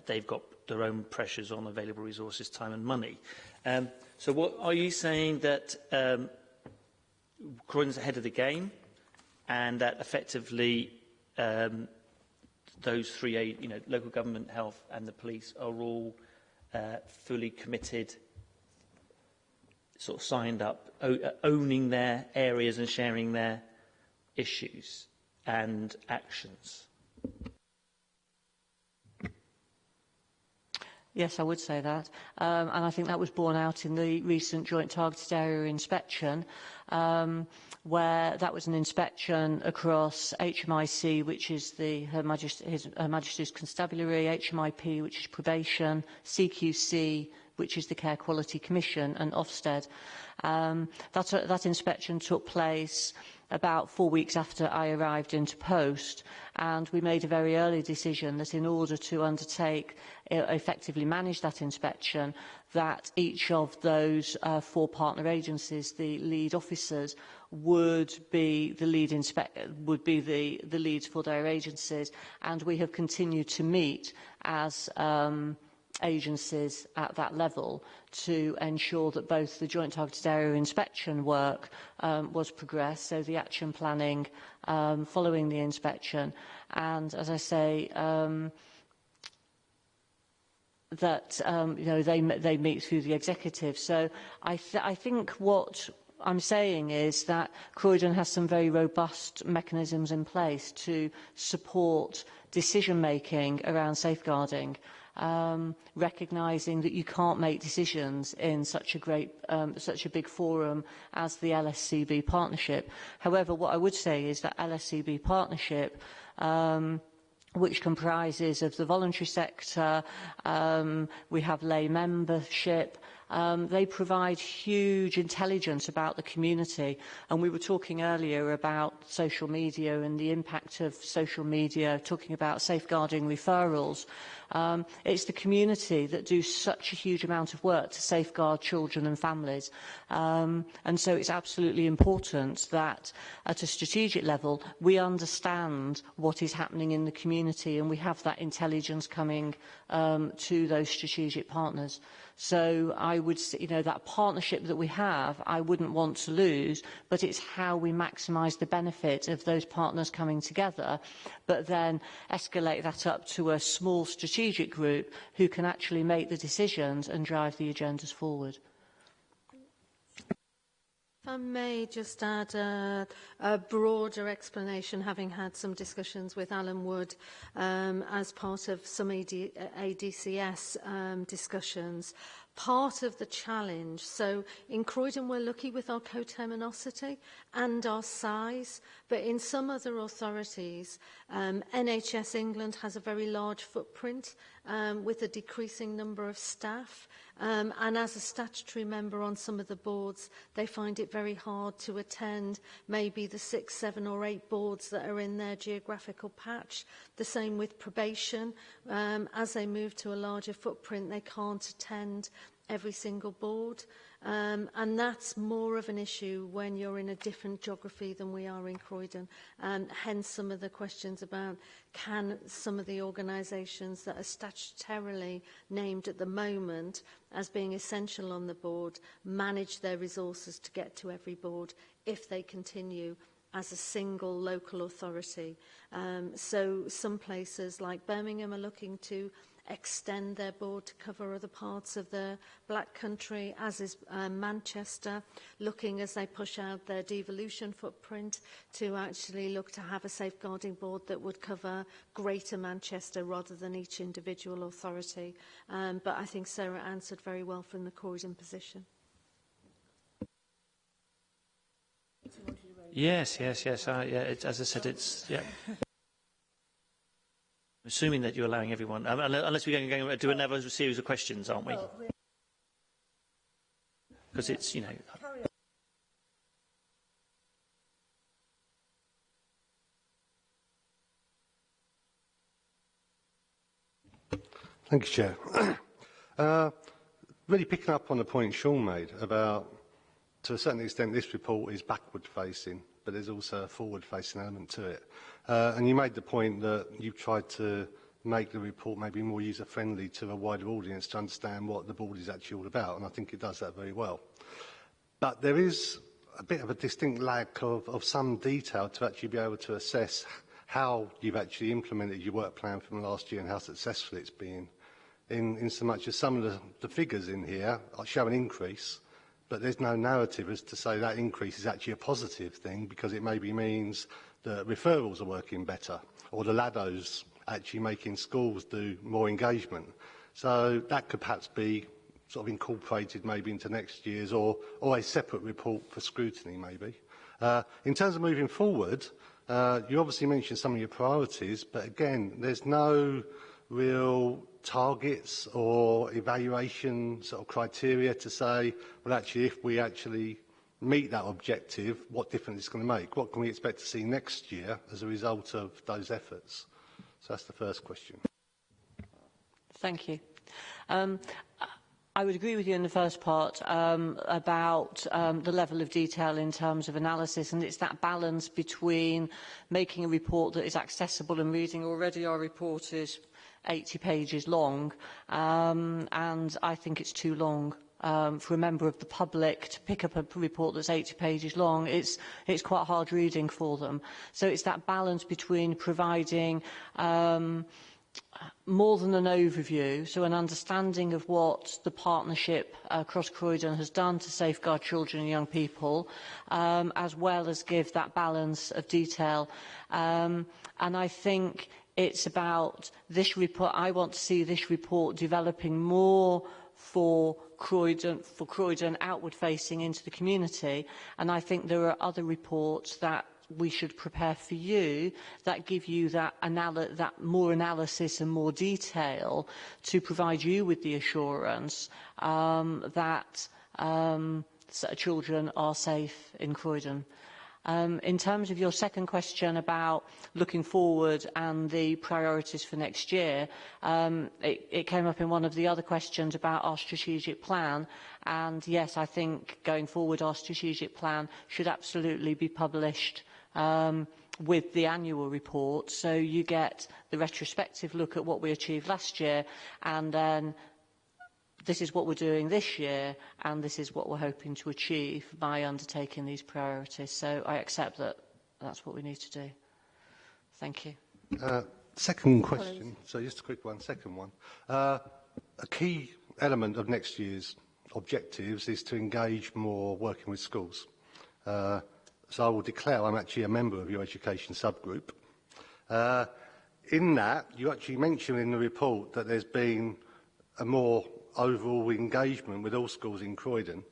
they've got their own pressures on available resources, time and money. So what are you saying, that Croydon's ahead of the game, and that effectively those 3, local government, health and the police, are all fully committed, sort of signed up, owning their areas and sharing their issues and actions? Yes, I would say that. And I think that was borne out in the recent Joint Targeted Area inspection, where that was an inspection across HMIC, which is Her Majesty's Constabulary, HMIP, which is probation, CQC, which is the Care Quality Commission, and Ofsted. That inspection took place about 4 weeks after I arrived into post, and we made a very early decision that in order to undertake, effectively manage that inspection, that each of those 4 partner agencies, the lead officers, would be the lead the leads for their agencies, and we have continued to meet as agencies at that level to ensure that both the Joint Targeted Area inspection work was progressed, so the action planning following the inspection, and, as I say, that they meet through the executive. So I think what I'm saying is that Croydon has some very robust mechanisms in place to support decision-making around safeguarding, recognising that you can't make decisions in such a big forum as the LSCB partnership. However, what I would say is that LSCB partnership, which comprises of the voluntary sector, we have lay membership, they provide huge intelligence about the community. And we were talking earlier about social media and the impact of social media, talking about safeguarding referrals. It's the community that do such a huge amount of work to safeguard children and families. And so it's absolutely important that at a strategic level, we understand what is happening in the community, and we have that intelligence coming to those strategic partners. So I would say, that partnership that we have, I wouldn't want to lose, but it's how we maximise the benefit of those partners coming together, but then escalate that up to a small strategic group who can actually make the decisions and drive the agendas forward. If I may just add a broader explanation, having had some discussions with Alan Wood as part of some ADCS discussions. Part of the challenge, so in Croydon we're lucky with our coterminosity and our size, but in some other authorities, NHS England has a very large footprint with a decreasing number of staff. And as a statutory member on some of the boards, they find it very hard to attend maybe the 6, 7 or 8 boards that are in their geographical patch. The same with probation. As they move to a larger footprint, they can't attend every single board. And that's more of an issue when you're in a different geography than we are in Croydon. And hence some of the questions about can some of the organisations that are statutorily named at the moment as being essential on the board manage their resources to get to every board if they continue as a single local authority. So some places like Birmingham are looking to extend their board to cover other parts of the Black Country, as is Manchester, looking as they push out their devolution footprint to actually look to have a safeguarding board that would cover Greater Manchester rather than each individual authority. But I think Sarah answered very well from the Croydon position. Yes. Yeah, as I said, it's... Yeah. Assuming that you're allowing everyone, unless we're going to do another series of questions, aren't we? Because it's, you know... Thank you, Chair. Really picking up on the point Sean made about, to a certain extent, this report is backward-facing, but there's also a forward-facing element to it. And you made the point that you've tried to make the report maybe more user-friendly to a wider audience to understand what the board is actually all about, and I think it does that very well. But there is a bit of a distinct lack of some detail to actually be able to assess how you've actually implemented your work plan from last year and how successful it's been, in so much as some of the figures in here show an increase, but there's no narrative as to say that increase is actually a positive thing, because it maybe means that referrals are working better, or the LADOs actually making schools do more engagement. So that could perhaps be sort of incorporated maybe into next year's, or a separate report for scrutiny maybe. In terms of moving forward, you obviously mentioned some of your priorities, but again, there's no real targets or evaluation sort of criteria to say, well, actually, if we actually meet that objective, what difference it's going to make? What can we expect to see next year as a result of those efforts? So that's the first question. Thank you. I would agree with you in the first part about the level of detail in terms of analysis, and it's that balance between making a report that is accessible and reading. Already our report is 80 pages long, and I think it's too long for a member of the public to pick up a report that's 80 pages long. It's quite hard reading for them. So it's that balance between providing more than an overview, so an understanding of what the partnership across Croydon has done to safeguard children and young people, as well as give that balance of detail. And I think it's about this report. I want to see this report developing more for Croydon outward facing into the community, and I think there are other reports that we should prepare for you that give you that more analysis and more detail to provide you with the assurance that children are safe in Croydon. In terms of your second question about looking forward and the priorities for next year, it came up in one of the other questions about our strategic plan. And yes, I think going forward, our strategic plan should absolutely be published with the annual report. So you get the retrospective look at what we achieved last year, and then this is what we're doing this year, and this is what we're hoping to achieve by undertaking these priorities. So I accept that that's what we need to do. Thank you. Second question, so just a quick one, second one. A key element of next year's objectives is to engage more working with schools. So I will declare I'm actually a member of your education subgroup. In that, you actually mention in the report that there's been a more overall engagement with all schools in Croydon,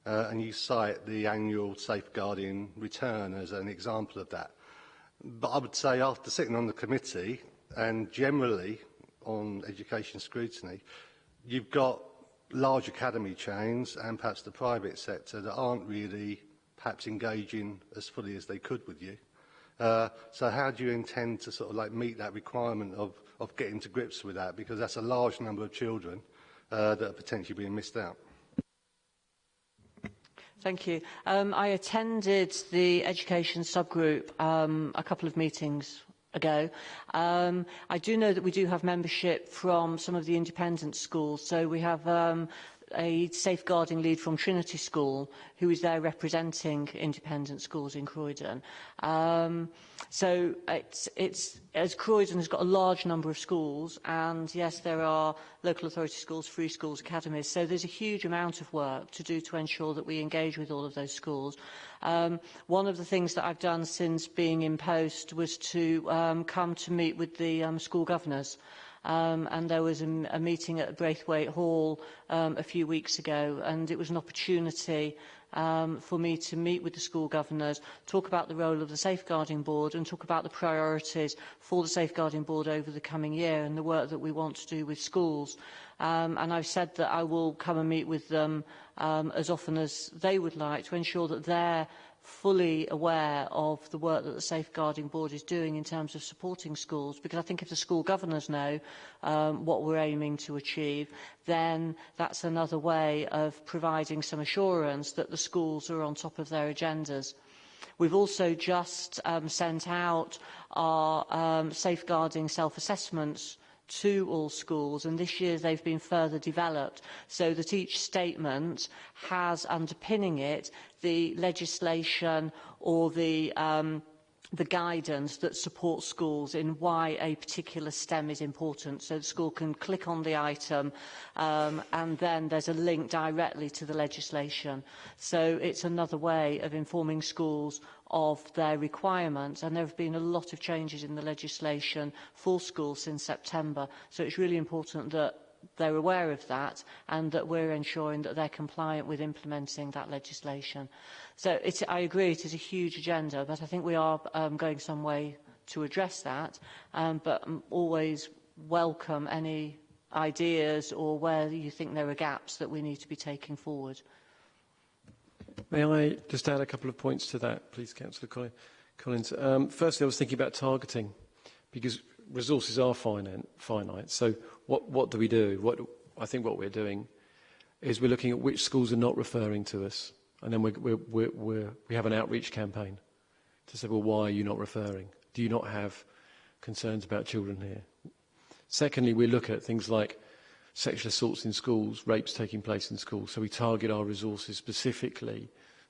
and you cite the annual safeguarding return as an example of that. But I would say after sitting on the committee, and generally on education scrutiny, you've got large academy chains and perhaps the private sector that aren't really perhaps engaging as fully as they could with you. So how do you intend to sort of like meet that requirement of getting to grips with that? Because that's a large number of children that are potentially being missed out. Thank you. I attended the education subgroup a couple of meetings ago. I do know that we do have membership from some of the independent schools. So we have a safeguarding lead from Trinity School who is there representing independent schools in Croydon. So it's as Croydon has got a large number of schools, and yes, there are local authority schools, free schools, academies. So there's a huge amount of work to do to ensure that we engage with all of those schools. One of the things that I've done since being in post was to come to meet with the school governors. And there was a meeting at Braithwaite Hall a few weeks ago, and it was an opportunity for me to meet with the school governors, talk about the role of the Safeguarding Board and talk about the priorities for the Safeguarding Board over the coming year and the work that we want to do with schools. And I've said that I will come and meet with them as often as they would like to ensure that they're fully aware of the work that the Safeguarding Board is doing in terms of supporting schools, because I think if the school governors know what we're aiming to achieve, then that's another way of providing some assurance that the schools are on top of their agendas. We've also just sent out our safeguarding self-assessments to all schools, and this year they've been further developed so that each statement has underpinning it the legislation or the guidance that supports schools in why a particular STEM is important. So the school can click on the item and then there's a link directly to the legislation. So it's another way of informing schools of their requirements, and there have been a lot of changes in the legislation for schools since September. So it's really important that they're aware of that and that we're ensuring that they're compliant with implementing that legislation. So I agree it is a huge agenda, but I think we are going some way to address that, but always welcome any ideas or where you think there are gaps that we need to be taking forward. May I just add a couple of points to that, please, Councillor Collins? Firstly, I was thinking about targeting, because resources are finite. So what do we do? I think what we're doing is we're looking at which schools are not referring to us, and then we have an outreach campaign to say, well, why are you not referring? Do you not have concerns about children here? Secondly, we look at things like sexual assaults in schools, rapes taking place in schools. So we target our resources specifically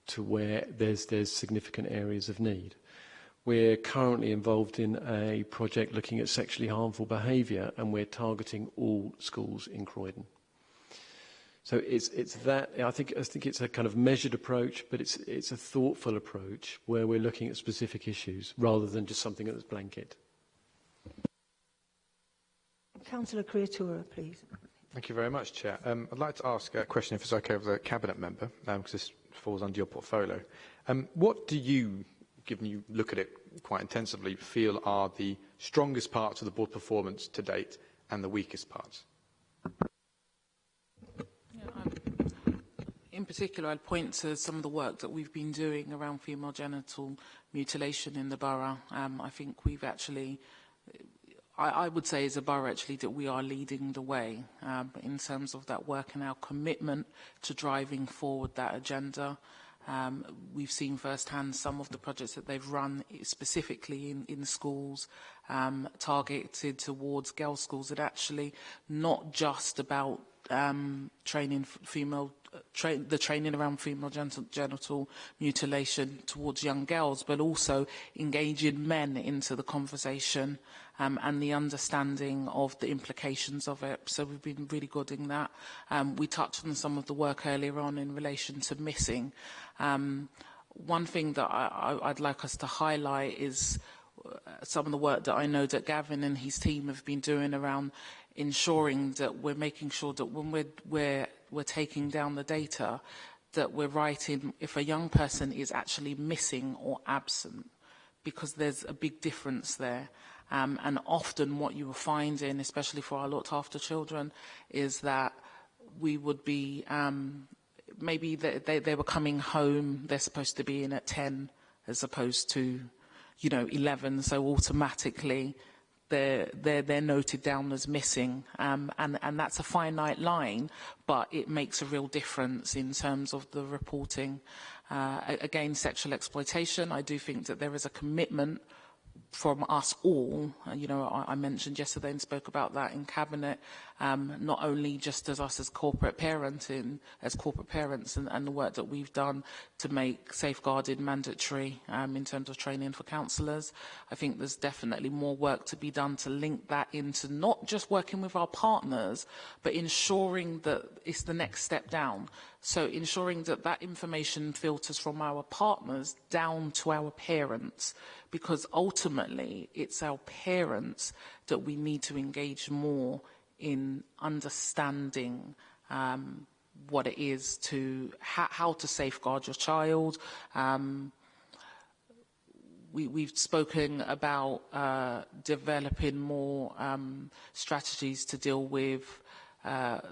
to where there's significant areas of need. We're currently involved in a project looking at sexually harmful behaviour, and we're targeting all schools in Croydon. So it's that. I think it's a kind of measured approach, but it's a thoughtful approach where we're looking at specific issues rather than just something that's blanket. Councillor Creatura, please. Thank you very much, Chair. I'd like to ask a question, if it's okay, of the Cabinet Member, because this falls under your portfolio. What do you, given you look at it quite intensively, feel are the strongest parts of the Board performance to date and the weakest parts? In particular, I'd point to some of the work that we've been doing around female genital mutilation in the borough. I think we've actually... I would say as a borough actually that we are leading the way in terms of that work and our commitment to driving forward that agenda. We've seen firsthand some of the projects that they've run specifically in schools, targeted towards girls' schools, and actually not just about training female the training around female genital mutilation towards young girls, but also engaging men into the conversation and the understanding of the implications of it. So we've been really good in that. We touched on some of the work earlier on in relation to missing. One thing that I'd like us to highlight is some of the work that I know that Gavin and his team have been doing around ensuring that we're making sure that when we're taking down the data, that we're writing if a young person is actually missing or absent, because there's a big difference there. And often what you will find in, especially for our looked after children, is that we would be, maybe they were coming home, they're supposed to be in at 10 as opposed to, 11, so automatically they're noted down as missing, and that's a finite line, but it makes a real difference in terms of the reporting. Again, sexual exploitation, I do think that there is a commitment from us all. I mentioned yesterday and spoke about that in Cabinet, not only just as us as corporate parents and the work that we've done to make safeguarding mandatory in terms of training for counsellors. I think there's definitely more work to be done to link that into not just working with our partners, but ensuring that it's the next step down. So ensuring that that information filters from our partners down to our parents, because ultimately it's our parents that we need to engage more in understanding what it is to how to safeguard your child. We've spoken about developing more strategies to deal with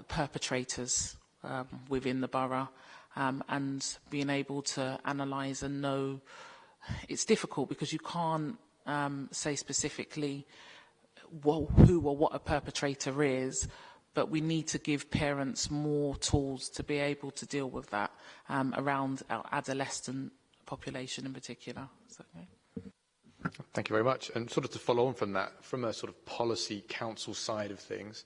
perpetrators within the borough, and being able to analyse and know. It's difficult because you can't say specifically who or what a perpetrator is, but we need to give parents more tools to be able to deal with that around our adolescent population in particular. So, okay. Thank you very much. And sort of to follow on from that, from a sort of policy council side of things,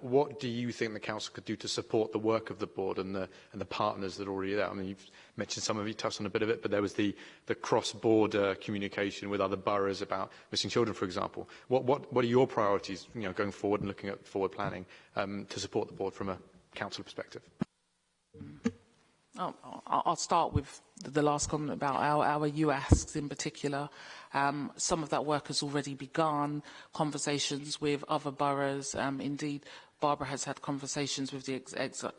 what do you think the council could do to support the work of the board and the partners that are already there? I mean, you've mentioned some of you, touched on a bit of it, but there was the cross-border communication with other boroughs about missing children, for example. What are your priorities, going forward and looking at forward planning to support the board from a council perspective? I'll start with the last comment about our USs in particular. Some of that work has already begun, conversations with other boroughs. Indeed, Barbara has had conversations with the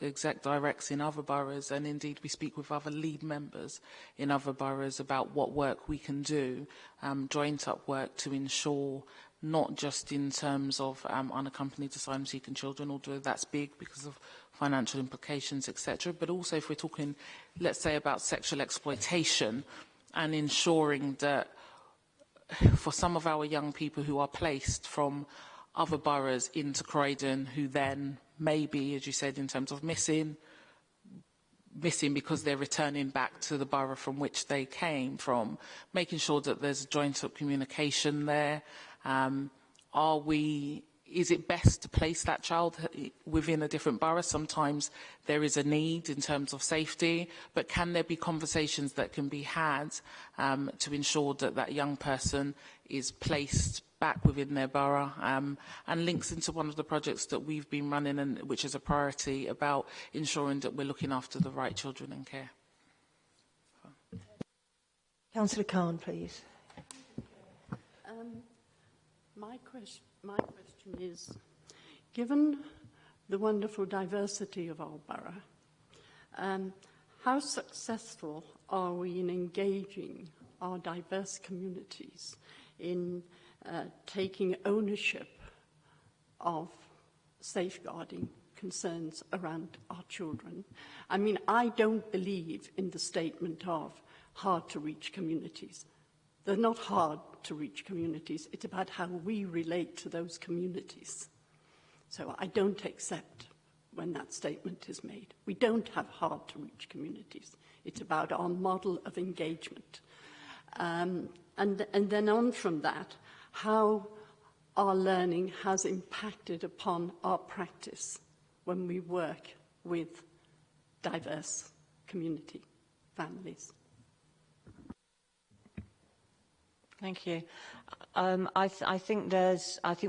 exec directs in other boroughs, and indeed we speak with other lead members in other boroughs about what work we can do, joint up work to ensure not just in terms of unaccompanied asylum-seeking children, although that's big because of financial implications, etc., but also if we're talking, let's say, about sexual exploitation and ensuring that for some of our young people who are placed from other boroughs into Croydon, who then maybe, as you said, in terms of missing because they're returning back to the borough from which they came from, making sure that there's joint-up communication there. Is it best to place that child within a different borough? Sometimes there is a need in terms of safety, but can there be conversations that can be had to ensure that that young person is placed back within their borough, and links into one of the projects that we've been running, and which is a priority about ensuring that we're looking after the right children in care. Councillor Khan, please. My question is, given the wonderful diversity of our borough, how successful are we in engaging our diverse communities in taking ownership of safeguarding concerns around our children? I mean, I don't believe in the statement of hard-to-reach communities. They're not hard to reach communities. It's about how we relate to those communities. So I don't accept when that statement is made. We don't have hard-to-reach communities. It's about our model of engagement. And then on from that, how our learning has impacted upon our practice when we work with diverse community families. Thank you. I think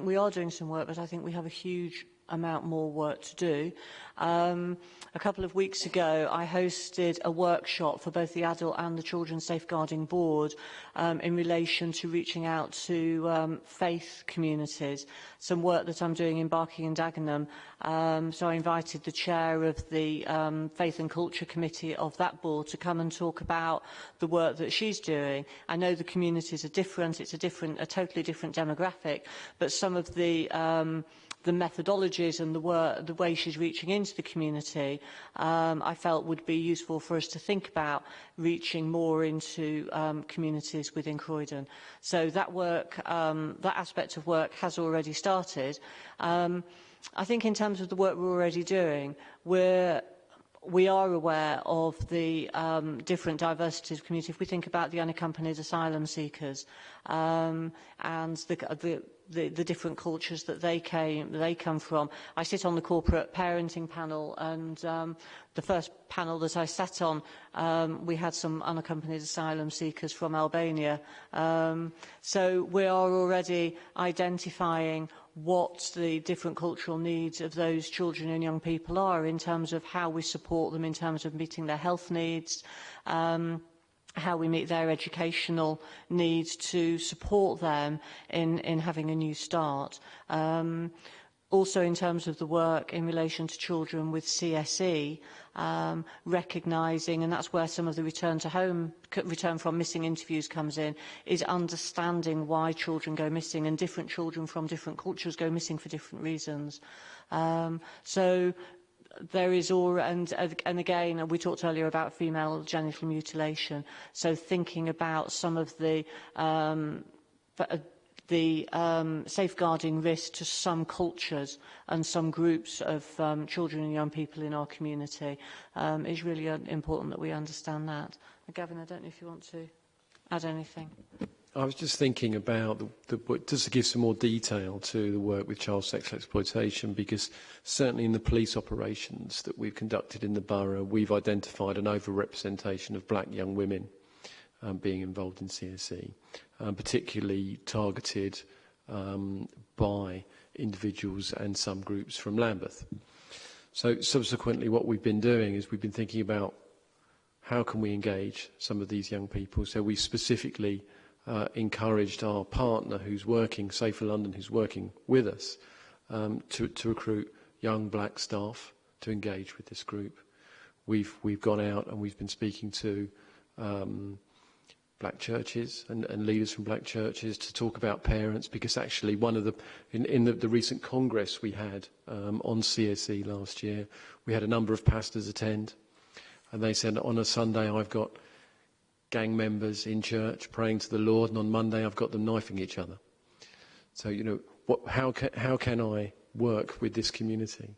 we are doing some work, but I think we have a huge amount more work to do. A couple of weeks ago, I hosted a workshop for both the Adult and the Children's Safeguarding Board in relation to reaching out to faith communities, some work that I'm doing in Barking and Dagenham. So I invited the chair of the Faith and Culture Committee of that board to come and talk about the work that she's doing. I know the communities are different, it's a totally different demographic, but some of the methodologies and the way she's reaching into the community, I felt would be useful for us to think about reaching more into communities within Croydon. So that work, that aspect of work has already started. I think in terms of the work we're already doing, we are aware of the different diversities of community. If we think about the unaccompanied asylum seekers and the different cultures that they come from. I sit on the corporate parenting panel, and the first panel that I sat on, we had some unaccompanied asylum seekers from Albania. So we are already identifying what the different cultural needs of those children and young people are in terms of how we support them, in terms of meeting their health needs, how we meet their educational needs to support them in having a new start. Also in terms of the work in relation to children with CSE, recognising, and that's where some of the return from missing interviews comes in, is understanding why children go missing, and different children from different cultures go missing for different reasons. So there is all, and again, we talked earlier about female genital mutilation, so thinking about some of the safeguarding risk to some cultures and some groups of children and young people in our community is really important that we understand that. Gavin, I don't know if you want to add anything. I was just thinking about just to give some more detail to the work with child sexual exploitation, because certainly in the police operations that we've conducted in the borough, we've identified an overrepresentation of black young women being involved in CSE, particularly targeted by individuals and some groups from Lambeth. So subsequently what we've been doing is we've been thinking about how can we engage some of these young people. So we specifically encouraged our partner who's working, Safer London, who's working with us, to recruit young black staff to engage with this group. We've gone out and we've been speaking to black churches and leaders from black churches to talk about parents, because actually one of in the recent congress we had on CSE last year, we had a number of pastors attend, and they said, on a Sunday I've got gang members in church praying to the Lord, and on Monday I've got them knifing each other. So, you know, how can I work with this community?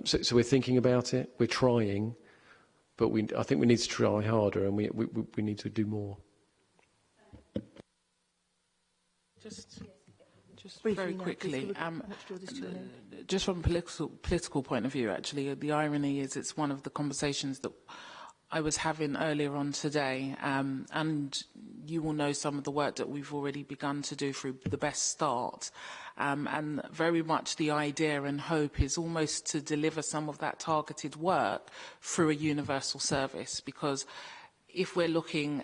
So we're thinking about it, we're trying, but I think we need to try harder, and we need to do more. Just very quickly, just from a political point of view, actually, the irony is it's one of the conversations that I was having earlier on today, and you will know some of the work that we've already begun to do through the Best Start, and very much the idea and hope is almost to deliver some of that targeted work through a universal service, because if we're looking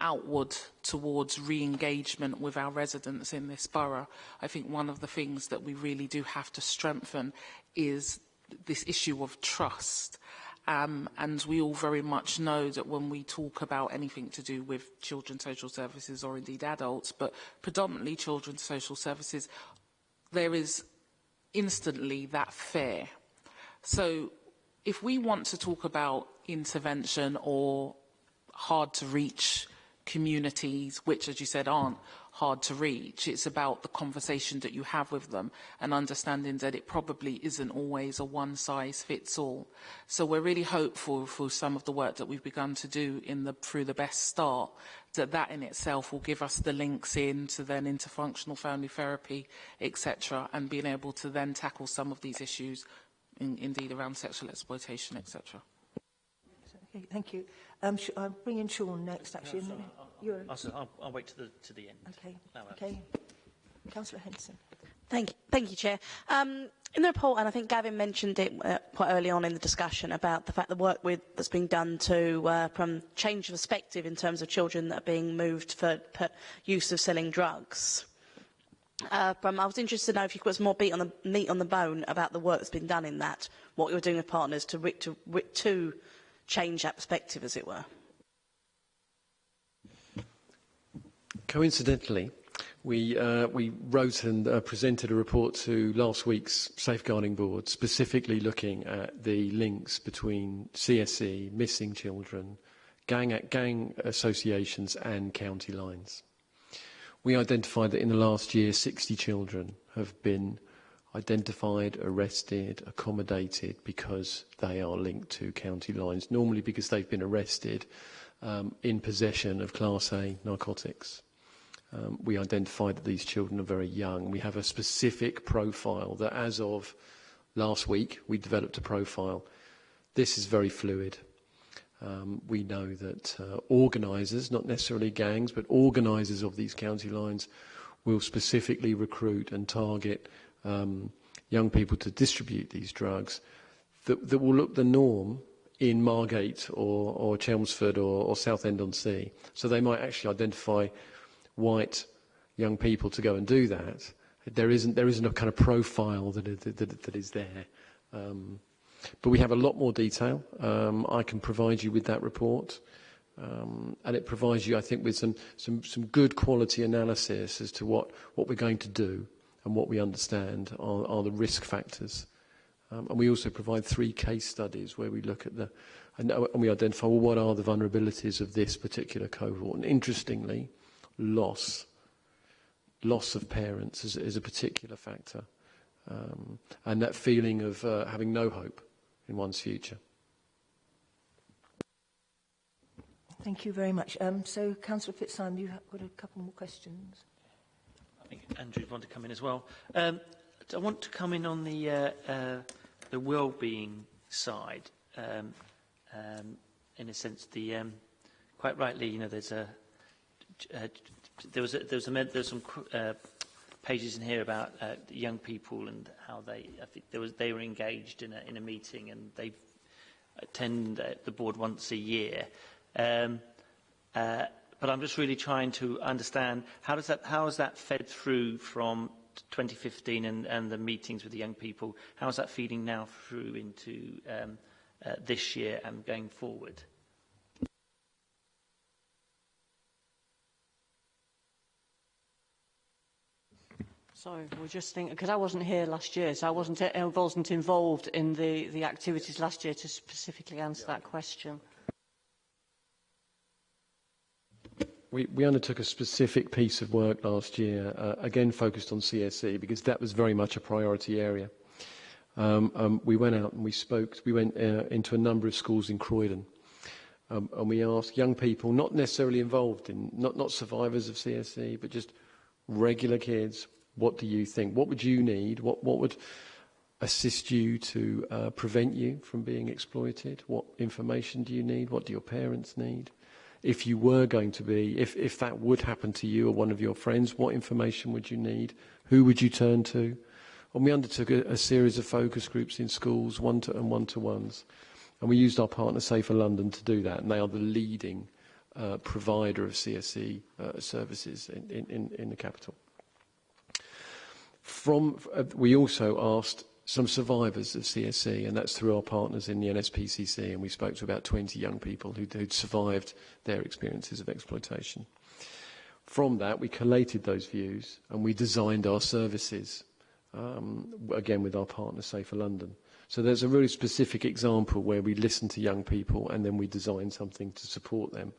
outward towards re-engagement with our residents in this borough, I think one of the things that we really do have to strengthen is this issue of trust. And we all very much know that when we talk about anything to do with children's social services, or indeed adults, but predominantly children's social services, there is instantly that fear. So if we want to talk about intervention or hard to reach communities, which, as you said, aren't hard to reach, it's about the conversation that you have with them and understanding that it probably isn't always a one-size-fits-all. So we're really hopeful for some of the work that we've begun to do through the Best Start, that in itself will give us the links into then interfunctional family therapy, etc., and being able to then tackle some of these issues, indeed around sexual exploitation, etc. Okay, thank you. I'll bring in Sean next, actually. I'll wait to the end. Okay. Okay. Councillor Henson. Thank you, Chair. In the report, and I think Gavin mentioned it quite early on in the discussion about the fact the work that's being done to from change of perspective in terms of children that are being moved for use of selling drugs. I was interested to know if you could put some more meat on the bone about the work that's been done in that, what you're doing with partners to change that perspective, as it were. Coincidentally, we wrote and presented a report to last week's Safeguarding Board, specifically looking at the links between CSE, missing children, gang associations and county lines. We identified that in the last year, 60 children have been identified, arrested, accommodated because they are linked to county lines, normally because they've been arrested in possession of Class A narcotics. We identified that these children are very young. We have a specific profile that as of last week, we developed a profile. This is very fluid. We know that organisers, not necessarily gangs, but organisers of these county lines will specifically recruit and target young people to distribute these drugs that will look the norm in Margate or Chelmsford or Southend-on-Sea. So they might actually identify white young people to go and do that. There isn't a kind of profile that is there. But we have a lot more detail. I can provide you with that report. And it provides you, I think, with some good quality analysis as to what we're going to do and what we understand are the risk factors. And we also provide 3 case studies where we look at and we identify, well, what are the vulnerabilities of this particular cohort. And interestingly, loss of parents is a particular factor. And that feeling of having no hope in one's future. Thank you very much. So, Councillor Fitzsimon, you've got a couple more questions. I think Andrew would want to come in as well. I want to come in on the well-being side. In a sense, quite rightly, there's some pages in here about young people and how they were engaged in a meeting and they attend the board once a year. But I'm just really trying to understand how has that fed through from 2015 and the meetings with the young people? How is that feeding now through into this year and going forward? Sorry, we're just thinking, because I wasn't here last year, so I wasn't involved in the activities last year to specifically answer that question. We undertook a specific piece of work last year, again focused on CSE, because that was very much a priority area. We went out and we went into a number of schools in Croydon, and we asked young people, not necessarily involved in, not survivors of CSE, but just regular kids, what do you think? What would you need? What would assist you to prevent you from being exploited? What information do you need? What do your parents need? If you were going to be, if that would happen to you or one of your friends, what information would you need? Who would you turn to? And we undertook a series of focus groups in schools, one-to-ones. And we used our partner Safer London to do that. And they are the leading provider of CSE services in the capital. We also asked some survivors of CSE, and that's through our partners in the NSPCC, and we spoke to about 20 young people who'd survived their experiences of exploitation. From that, we collated those views, and we designed our services, again with our partner Safer London. So there's a really specific example where we listened to young people, and then we designed something to support them.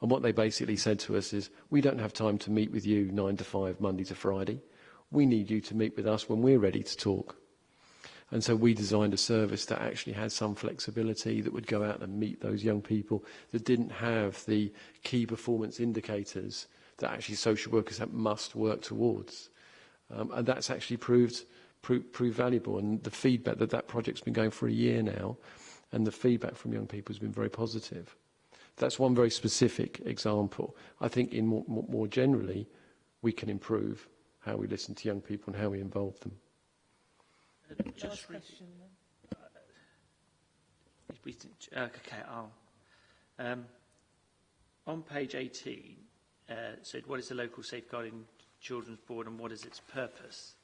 And what they basically said to us is, we don't have time to meet with you 9 to 5, Monday to Friday. We need you to meet with us when we're ready to talk. And so we designed a service that actually had some flexibility, that would go out and meet those young people, that didn't have the key performance indicators that actually social workers must work towards. And that's actually proved valuable. And the feedback that project's been going for a year now, and the feedback from young people has been very positive. That's one very specific example. I think in more generally, we can improve how we listen to young people and how we involve them. Last question. Okay, on page 18, said what is the local safeguarding children's board and what is its purpose?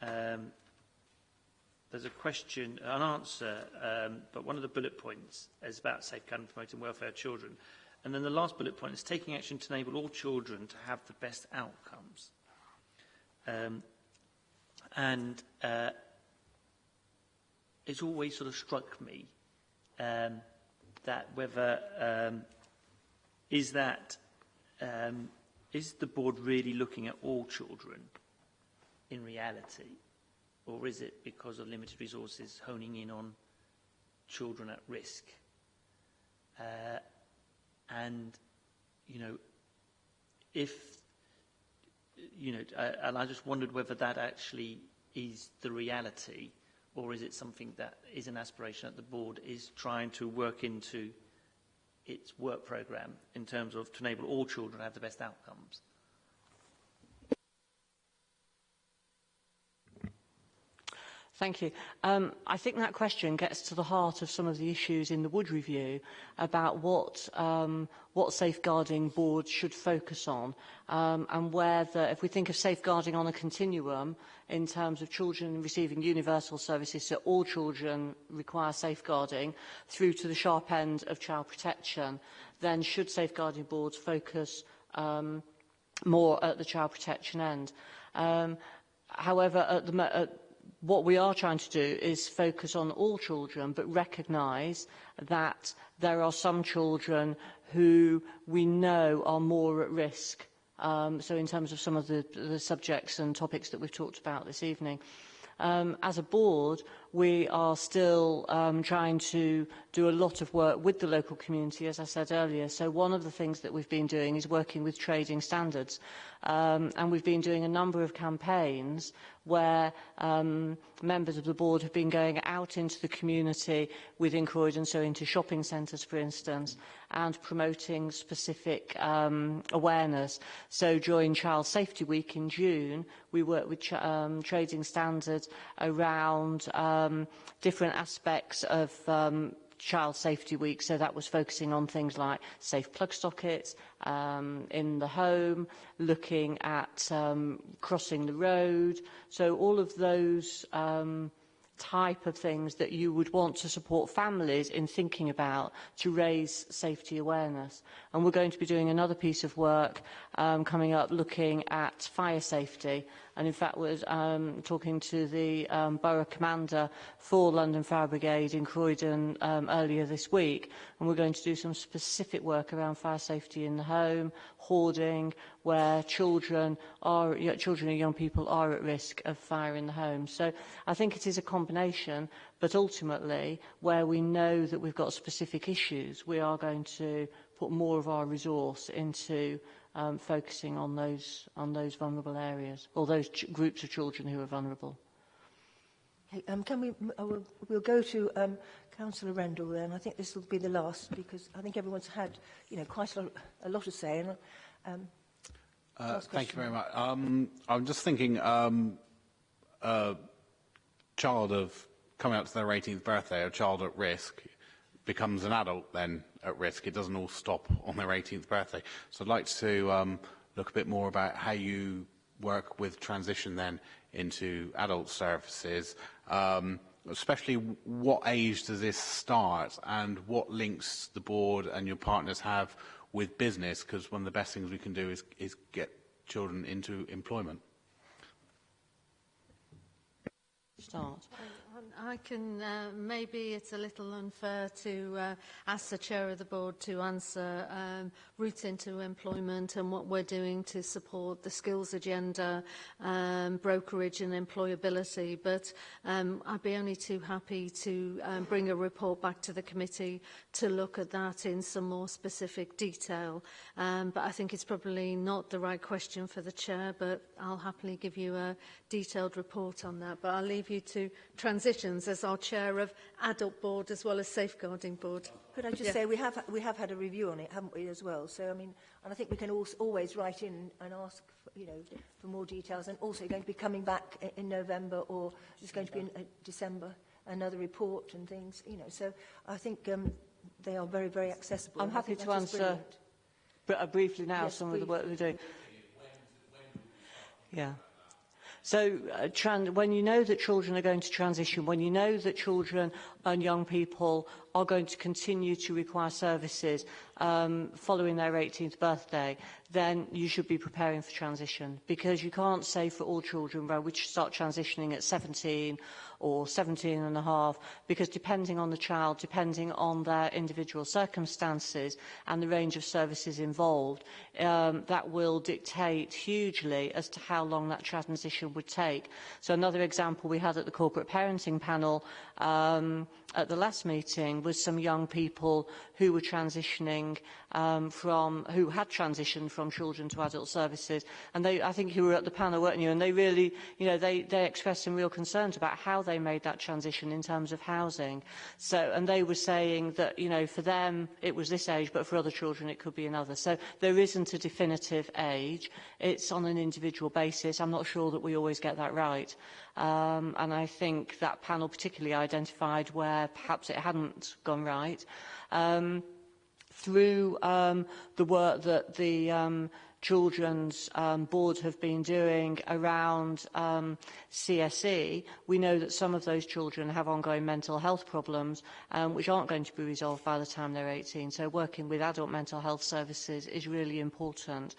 There's a question, an answer, but one of the bullet points is about safeguarding and promoting welfare of children. And then the last bullet point is taking action to enable all children to have the best outcomes. It's always sort of struck me that whether is the board really looking at all children in reality, or is it because of limited resources honing in on children at risk? And I just wondered whether that actually is the reality, or is it something that is an aspiration that the board is trying to work into its work programme in terms of to enable all children to have the best outcomes? Thank you. I think that question gets to the heart of some of the issues in the Wood Review about what safeguarding boards should focus on, and whether, if we think of safeguarding on a continuum in terms of children receiving universal services, so all children require safeguarding, through to the sharp end of child protection, then should safeguarding boards focus more at the child protection end? However, what we are trying to do is focus on all children, but recognise that there are some children who we know are more at risk. So in terms of some of the subjects and topics that we've talked about this evening. As a board, we are still trying to do a lot of work with the local community, as I said earlier. So one of the things that we've been doing is working with trading standards. And we've been doing a number of campaigns where members of the board have been going out into the community within Croydon, so into shopping centres, for instance, and promoting specific awareness. So during Child Safety Week in June, we worked with trading standards around different aspects of Child Safety Week. So that was focusing on things like safe plug sockets in the home, looking at crossing the road. So all of those type of things that you would want to support families in thinking about to raise safety awareness. And we're going to be doing another piece of work coming up looking at fire safety. And in fact, we're talking to the Borough Commander for London Fire Brigade in Croydon earlier this week. And we're going to do some specific work around fire safety in the home, hoarding, where children and young people are at risk of fire in the home. So I think it is a combination, but ultimately, where we know that we've got specific issues, we are going to put more of our resource into focusing on those vulnerable areas, or those groups of children who are vulnerable. Okay, we'll go to Councillor Rendell then. I think this will be the last, because I think everyone's had, quite a lot to say. Thank you very much. I'm just thinking, a child of coming up to their 18th birthday, a child at risk, becomes an adult then at risk. It doesn't all stop on their 18th birthday. So I'd like to look a bit more about how you work with transition then into adult services, especially what age does this start and what links the board and your partners have with business, because one of the best things we can do is get children into employment. Start. I can, maybe it's a little unfair to ask the chair of the board to answer route into employment and what we're doing to support the skills agenda, brokerage and employability, but I'd be only too happy to bring a report back to the committee to look at that in some more specific detail. But I think it's probably not the right question for the chair, but I'll happily give you a detailed report on that. But I'll leave you to transition transitions as our chair of adult board as well as safeguarding board. Could I just say we have had a review on it, haven't we, as well? So I mean, and I think we can always write in and ask, for more details. And also, going to be coming back in November, or it's going to be in December, another report and things. So I think they are very, very accessible. I'm happy to answer briefly now some of the work we're doing. Yeah. So when you know that children are going to transition, when you know that children and young people are going to continue to require services following their 18th birthday, then you should be preparing for transition, because you can't say for all children, well, we should start transitioning at 17 or 17 and a half, because depending on the child, depending on their individual circumstances and the range of services involved, that will dictate hugely as to how long that transition would take. So another example we had at the corporate parenting panel at the last meeting was some young people who were transitioning who had transitioned from children to adult services, and I think you were at the panel, weren't you? And they really, they expressed some real concerns about how they made that transition in terms of housing. So, and they were saying that, for them it was this age, but for other children it could be another. So there isn't a definitive age. It's on an individual basis. I'm not sure that we always get that right. And I think that panel particularly identified where perhaps it hadn't gone right. Through the work that the Children's Board have been doing around CSE, we know that some of those children have ongoing mental health problems which aren't going to be resolved by the time they're 18. So working with adult mental health services is really important.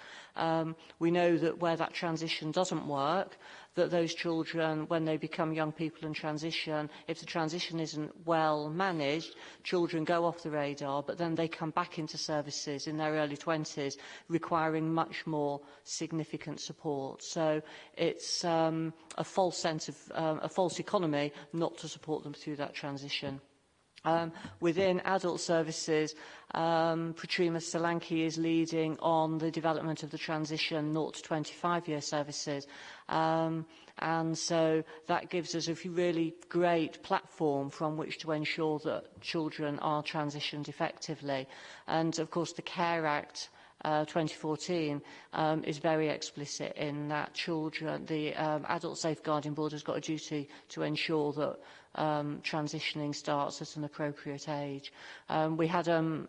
We know that where that transition doesn't work, that those children, when they become young people and transition, if the transition isn't well managed, children go off the radar, but then they come back into services in their early 20s, requiring much more significant support. So it's a false sense of a false economy not to support them through that transition. Within adult services, Patrima Solanki is leading on the development of the transition 0 to 25-year services. And so that gives us a really great platform from which to ensure that children are transitioned effectively. And, of course, the Care Act 2014 is very explicit in that the Adult Safeguarding Board has got a duty to ensure that transitioning starts at an appropriate age. We had a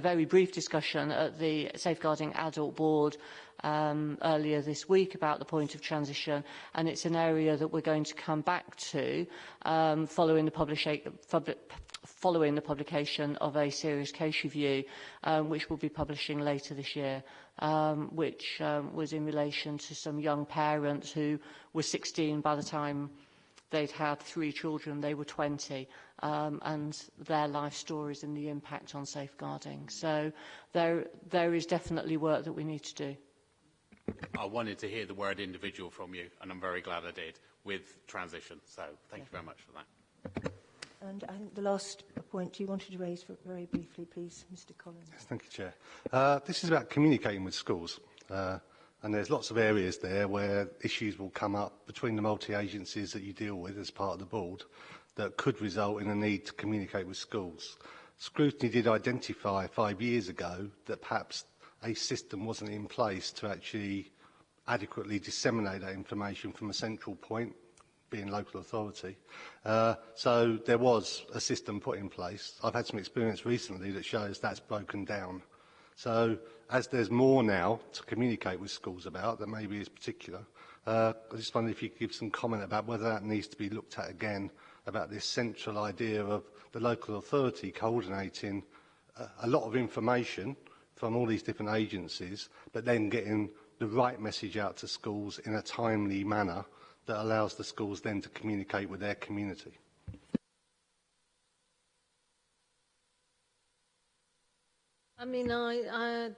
very brief discussion at the Safeguarding Adult Board earlier this week about the point of transition, and it's an area that we're going to come back to following the publication of a serious case review, which we'll be publishing later this year, which was in relation to some young parents who were 16 by the time they'd had 3 children. They were 20, and their life stories and the impact on safeguarding. So there is definitely work that we need to do. I wanted to hear the word individual from you, and I'm very glad I did, with transition. So thank you very much for that. And I think the last point you wanted to raise very briefly, please, Mr. Collins. Yes, thank you, Chair. This is about communicating with schools. And there's lots of areas there where issues will come up between the multi-agencies that you deal with as part of the board that could result in a need to communicate with schools. Scrutiny did identify 5 years ago that perhaps a system wasn't in place to actually adequately disseminate that information from a central point, being local authority. So there was a system put in place. I've had some experience recently that shows that's broken down. So as there's more now to communicate with schools about that maybe is particular, I just wonder if you could give some comment about whether that needs to be looked at again, about this central idea of the local authority coordinating a lot of information from all these different agencies, but then getting the right message out to schools in a timely manner that allows the schools then to communicate with their community. I mean, I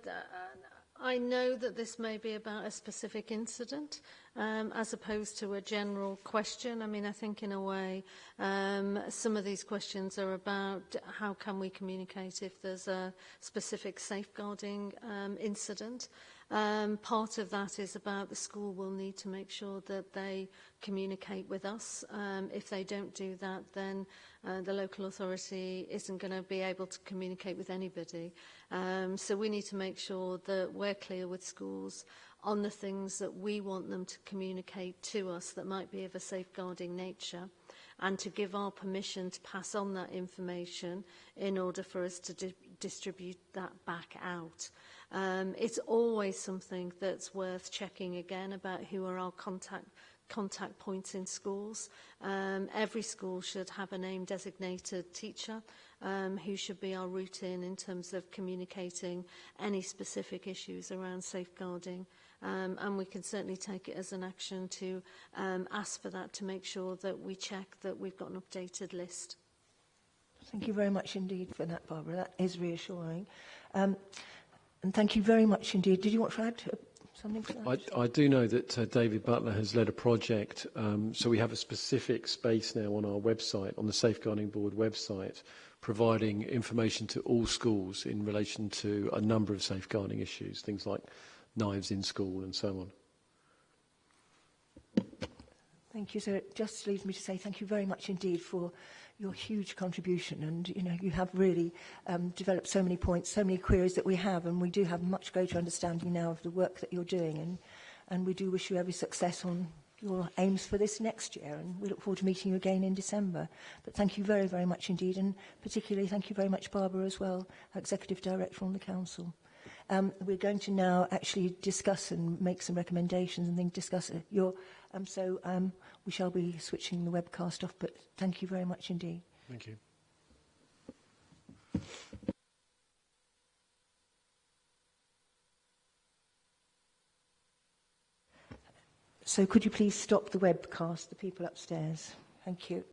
know that this may be about a specific incident as opposed to a general question. I mean, I think in a way some of these questions are about how can we communicate if there's a specific safeguarding incident. Part of that is about the school will need to make sure that they communicate with us. If they don't do that, then the local authority isn't going to be able to communicate with anybody. So we need to make sure that we're clear with schools on the things that we want them to communicate to us that might be of a safeguarding nature, and to give our permission to pass on that information in order for us to distribute that back out. It's always something that's worth checking again about who are our contact points in schools. Every school should have a name designated teacher who should be our route in terms of communicating any specific issues around safeguarding. And we can certainly take it as an action to ask for that, to make sure that we check that we've got an updated list. Thank you very much indeed for that, Barbara. That is reassuring. And thank you very much indeed. Did you want to add something to that? I do know that David Butler has led a project, so we have a specific space now on our website, on the Safeguarding Board website, providing information to all schools in relation to a number of safeguarding issues, things like knives in school and so on. Thank you. So it just leaves me to say thank you very much indeed for your huge contribution. And, you know, you have really developed so many points, so many queries that we have, and we do have much greater understanding now of the work that you're doing. And we do wish you every success on your aims for this next year. And we look forward to meeting you again in December. But thank you very, very much indeed. And particularly thank you very much, Barbara, as well, Executive Director on the Council. We're going to now actually discuss and make some recommendations and then discuss your... we shall be switching the webcast off, but thank you very much indeed. Thank you. So could you please stop the webcast, the people upstairs? Thank you.